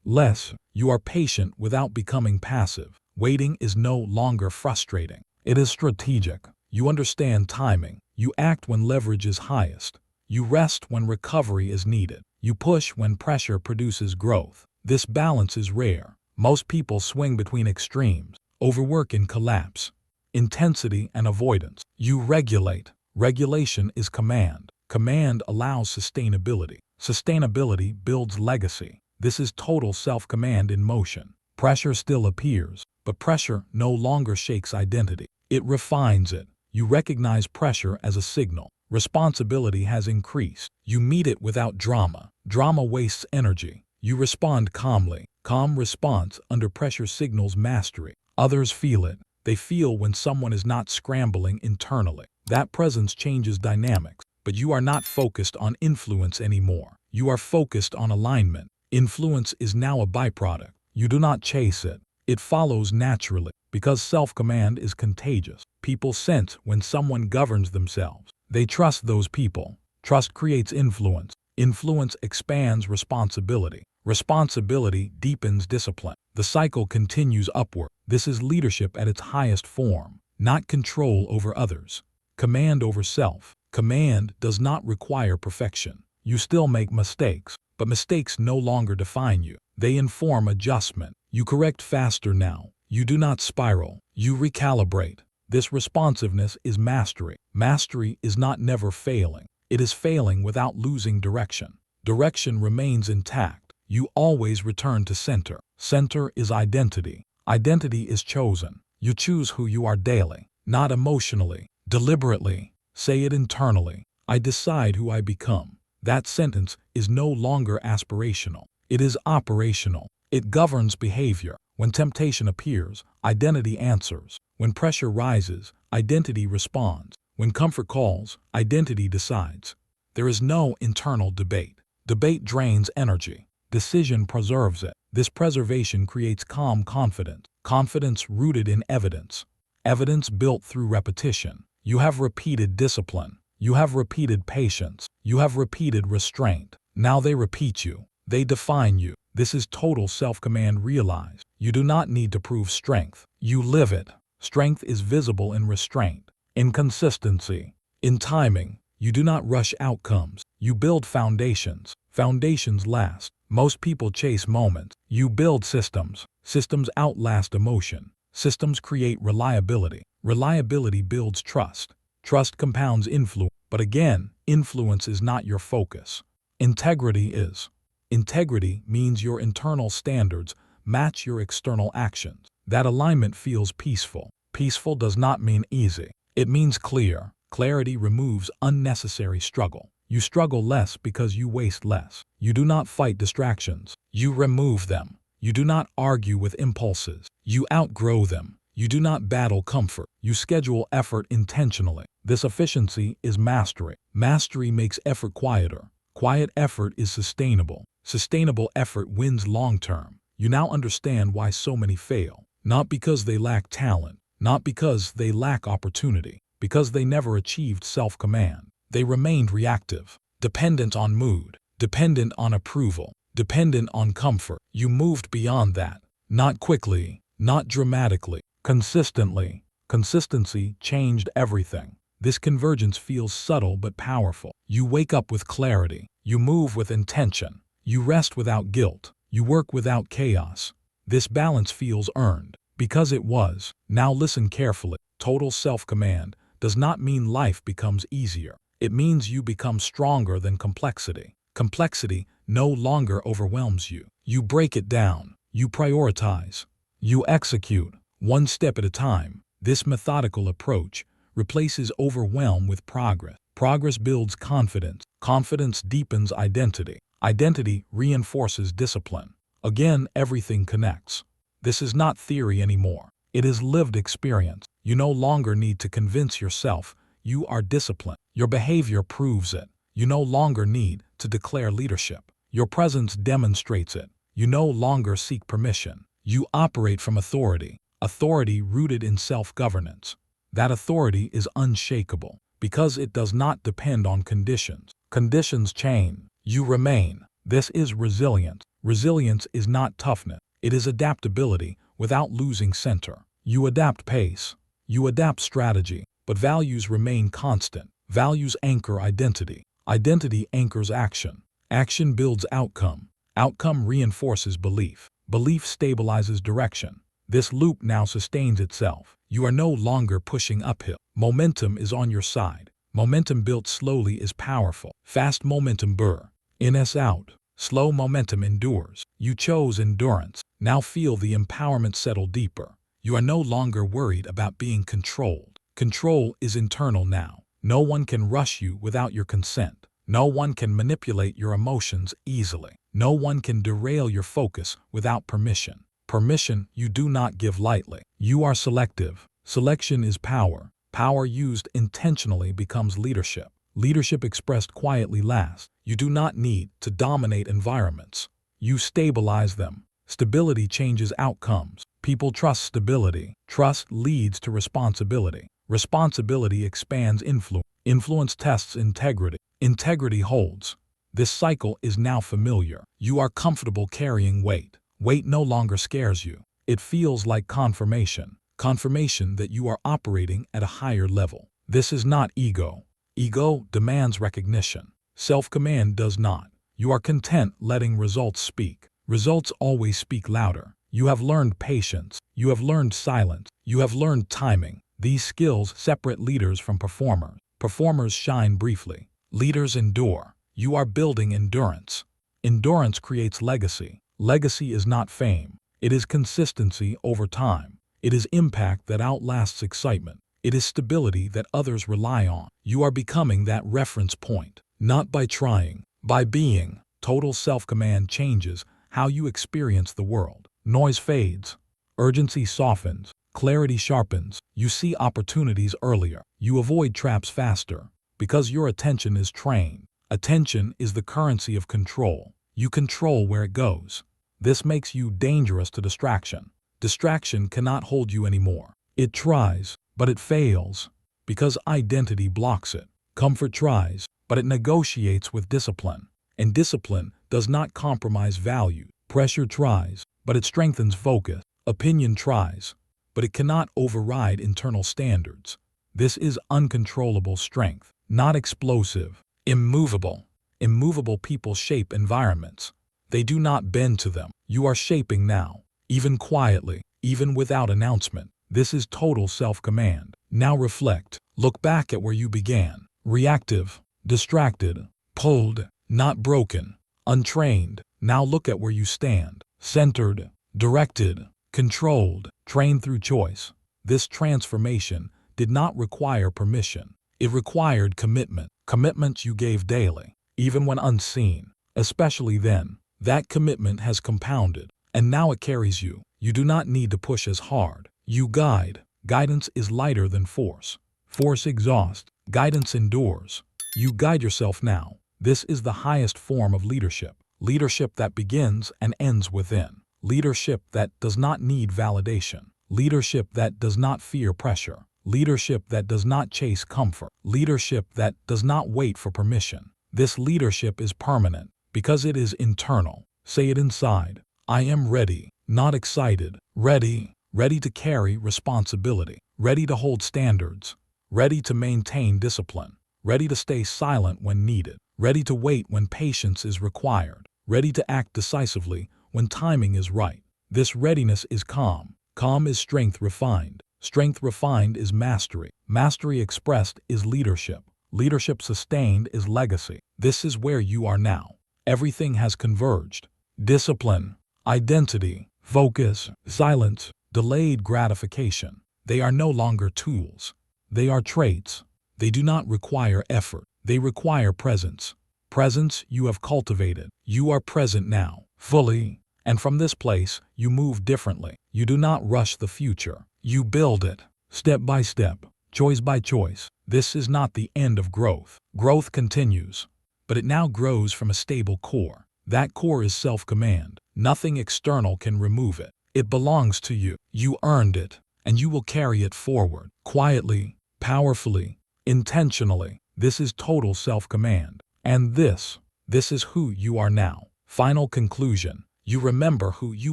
less. You are patient without becoming passive. Waiting is no longer frustrating. It is strategic. You understand timing. You act when leverage is highest. You rest when recovery is needed. You push when pressure produces growth. This balance is rare. Most people swing between extremes, overwork and collapse, intensity and avoidance. You regulate. Regulation is command. Command allows sustainability. Sustainability builds legacy. This is total self-command in motion. Pressure still appears, but pressure no longer shakes identity. It refines it. You recognize pressure as a signal. Responsibility has increased. You meet it without drama. Drama wastes energy. You respond calmly. Calm response under pressure signals mastery. Others feel it. They feel when someone is not scrambling internally. That presence changes dynamics. But you are not focused on influence anymore. You are focused on alignment. Influence is now a byproduct. You do not chase it. It follows naturally. Because self-command is contagious. People sense when someone governs themselves. They trust those people. Trust creates influence. Influence expands responsibility. Responsibility deepens discipline. The cycle continues upward. This is leadership at its highest form, not control over others. Command over self. Command does not require perfection. You still make mistakes, but mistakes no longer define you. They inform adjustment. You correct faster now. You do not spiral. You recalibrate. This responsiveness is mastery. Mastery is not never failing. It is failing without losing direction. Direction remains intact. You always return to center. Center is identity. Identity is chosen. You choose who you are daily, not emotionally, deliberately. Say it internally. I decide who I become. That sentence is no longer aspirational. It is operational. It governs behavior. When temptation appears, identity answers. When pressure rises, identity responds. When comfort calls, identity decides. There is no internal debate. Debate drains energy. Decision preserves it. This preservation creates calm confidence. Confidence rooted in evidence. Evidence built through repetition. You have repeated discipline. You have repeated patience. You have repeated restraint. Now they repeat you. They define you. This is total self-command realized. You do not need to prove strength. You live it. Strength is visible in restraint, in consistency, in timing. You do not rush outcomes. You build foundations. Foundations last. Most people chase moments. You build systems. Systems outlast emotion. Systems create reliability. Reliability builds trust. Trust compounds influence. But again, influence is not your focus. Integrity is. Integrity means your internal standards match your external actions. That alignment feels peaceful. Peaceful does not mean easy. It means clear. Clarity removes unnecessary struggle. You struggle less because you waste less. You do not fight distractions. You remove them. You do not argue with impulses. You outgrow them. You do not battle comfort. You schedule effort intentionally. This efficiency is mastery. Mastery makes effort quieter. Quiet effort is sustainable. Sustainable effort wins long-term. You now understand why so many fail. Not because they lack talent. Not because they lack opportunity. Because they never achieved self-command. They remained reactive, dependent on mood, dependent on approval, dependent on comfort. You moved beyond that. Not quickly, not dramatically, consistently. Consistency changed everything. This convergence feels subtle but powerful. You wake up with clarity. You move with intention. You rest without guilt. You work without chaos. This balance feels earned, because it was. Now listen carefully. Total self-command does not mean life becomes easier. It means you become stronger than complexity. Complexity no longer overwhelms you. You break it down. You prioritize. You execute, one step at a time. This methodical approach replaces overwhelm with progress. Progress builds confidence. Confidence deepens identity. Identity reinforces discipline. Again, everything connects. This is not theory anymore. It is lived experience. You no longer need to convince yourself you are disciplined. Your behavior proves it. You no longer need to declare leadership. Your presence demonstrates it. You no longer seek permission. You operate from authority. Authority rooted in self-governance. That authority is unshakable because it does not depend on conditions. Conditions change. You remain. This is resilience. Resilience is not toughness. It is adaptability without losing center. You adapt pace. You adapt strategy. But values remain constant. Values anchor identity. Identity anchors action. Action builds outcome. Outcome reinforces belief. Belief stabilizes direction. This loop now sustains itself. You are no longer pushing uphill. Momentum is on your side. Momentum built slowly is powerful. Fast momentum burr. In-s out. Slow momentum endures. You chose endurance. Now feel the empowerment settle deeper. You are no longer worried about being controlled. Control is internal now. No one can rush you without your consent. No one can manipulate your emotions easily. No one can derail your focus without permission. Permission you do not give lightly. You are selective. Selection is power. Power used intentionally becomes leadership. Leadership expressed quietly lasts. You do not need to dominate environments. You stabilize them. Stability changes outcomes. People trust stability. Trust leads to responsibility. Responsibility expands influence. Influence tests integrity. Integrity holds. This cycle is now familiar. You are comfortable carrying weight. Weight no longer scares you. It feels like confirmation. Confirmation that you are operating at a higher level. This is not ego. Ego demands recognition. Self-command does not. You are content letting results speak. Results always speak louder. You have learned patience. You have learned silence. You have learned timing. These skills separate leaders from performers. Performers shine briefly. Leaders endure. You are building endurance. Endurance creates legacy. Legacy is not fame. It is consistency over time. It is impact that outlasts excitement. It is stability that others rely on. You are becoming that reference point. Not by trying, by being. Total self-command changes how you experience the world. Noise fades. Urgency softens. Clarity sharpens. You see opportunities earlier. You avoid traps faster because your attention is trained. Attention is the currency of control. You control where it goes. This makes you dangerous to distraction. Distraction cannot hold you anymore. It tries, but it fails because identity blocks it. Comfort tries, but it negotiates with discipline. And discipline does not compromise value. Pressure tries, but it strengthens focus. Opinion tries, but it cannot override internal standards. This is uncontrollable strength, not explosive, immovable. Immovable people shape environments. They do not bend to them. You are shaping now, even quietly, even without announcement. This is total self-command. Now reflect. Look back at where you began. Reactive, distracted, pulled, not broken, untrained. Now look at where you stand. Centered, directed, controlled, trained through choice. This transformation did not require permission. It required commitment. Commitment you gave daily, even when unseen. Especially then, that commitment has compounded, and now it carries you. You do not need to push as hard. You guide. Guidance is lighter than force. Force exhausts. Guidance endures. You guide yourself now. This is the highest form of leadership. Leadership that begins and ends within. Leadership that does not need validation. Leadership that does not fear pressure. Leadership that does not chase comfort. Leadership that does not wait for permission. This leadership is permanent because it is internal. Say it inside. I am ready, not excited. Ready. Ready to carry responsibility. Ready to hold standards. Ready to maintain discipline. Ready to stay silent when needed. Ready to wait when patience is required. Ready to act decisively when timing is right. This readiness is calm. Calm is strength refined. Strength refined is mastery. Mastery expressed is leadership. Leadership sustained is legacy. This is where you are now. Everything has converged. Discipline, identity, focus, silence, delayed gratification. They are no longer tools. They are traits. They do not require effort. They require presence. Presence you have cultivated. You are present now, fully. And from this place, you move differently. You do not rush the future. You build it, step by step, choice by choice. This is not the end of growth. Growth continues, but it now grows from a stable core. That core is self-command. Nothing external can remove it. It belongs to you. You earned it, and you will carry it forward, quietly, powerfully, intentionally. This is total self-command. And this is who you are now. Final conclusion. You remember who you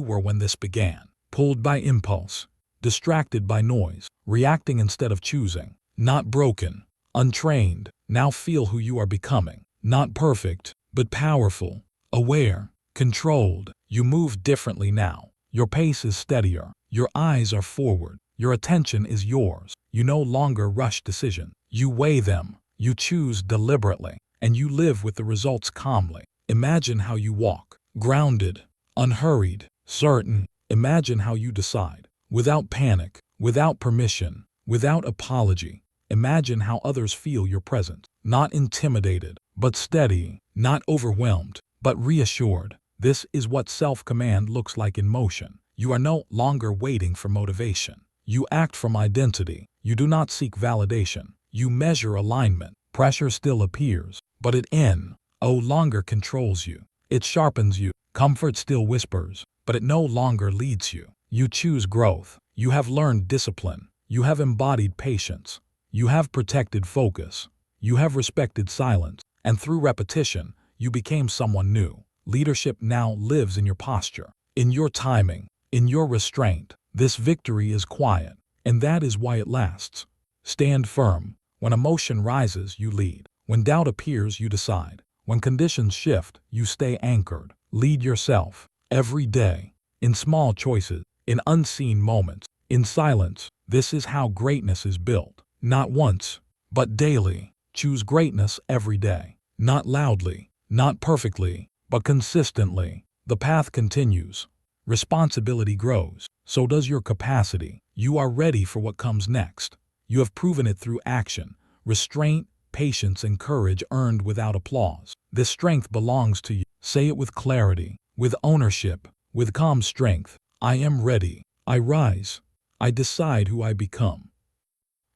were when this began. Pulled by impulse, distracted by noise, reacting instead of choosing. Not broken, untrained. Now feel who you are becoming. Not perfect, but powerful, aware, controlled. You move differently now. Your pace is steadier. Your eyes are forward. Your attention is yours. You no longer rush decisions. You weigh them. You choose deliberately. And you live with the results calmly. Imagine how you walk. Grounded, unhurried, certain. Imagine how you decide. Without panic, without permission, without apology. Imagine how others feel your presence. Not intimidated, but steady. Not overwhelmed, but reassured. This is what self-command looks like in motion. You are no longer waiting for motivation. You act from identity. You do not seek validation. You measure alignment. Pressure still appears, but it no longer controls you. It sharpens you. Comfort still whispers, but it no longer leads you. You choose growth. You have learned discipline. You have embodied patience. You have protected focus. You have respected silence. And through repetition, you became someone new. Leadership now lives in your posture, in your timing, in your restraint. This victory is quiet, and that is why it lasts. Stand firm. When emotion rises, you lead. When doubt appears, you decide. When conditions shift, you stay anchored. Lead yourself, every day, in small choices, in unseen moments, in silence. This is how greatness is built. Not once, but daily. Choose greatness every day. Not loudly, not perfectly, but consistently. The path continues. Responsibility grows. So does your capacity. You are ready for what comes next. You have proven it through action, restraint, patience, and courage earned without applause. This strength belongs to you. Say it with clarity, with ownership, with calm strength. I am ready. I rise. I decide who I become.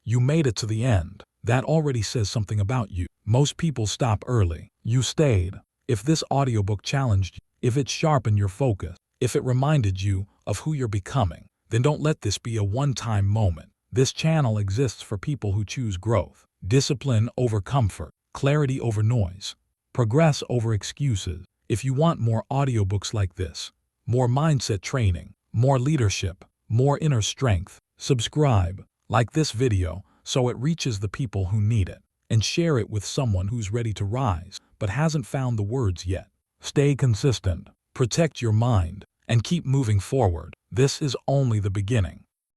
You made it to the end. That already says something about you. Most people stop early. You stayed. If this audiobook challenged you, if it sharpened your focus, if it reminded you of who you're becoming, then don't let this be a one-time moment. This channel exists for people who choose growth, discipline over comfort, clarity over noise, progress over excuses. If you want more audiobooks like this, more mindset training, more leadership, more inner strength, subscribe, like this video so it reaches the people who need it, and share it with someone who's ready to rise but hasn't found the words yet. Stay consistent, protect your mind, and keep moving forward. This is only the beginning.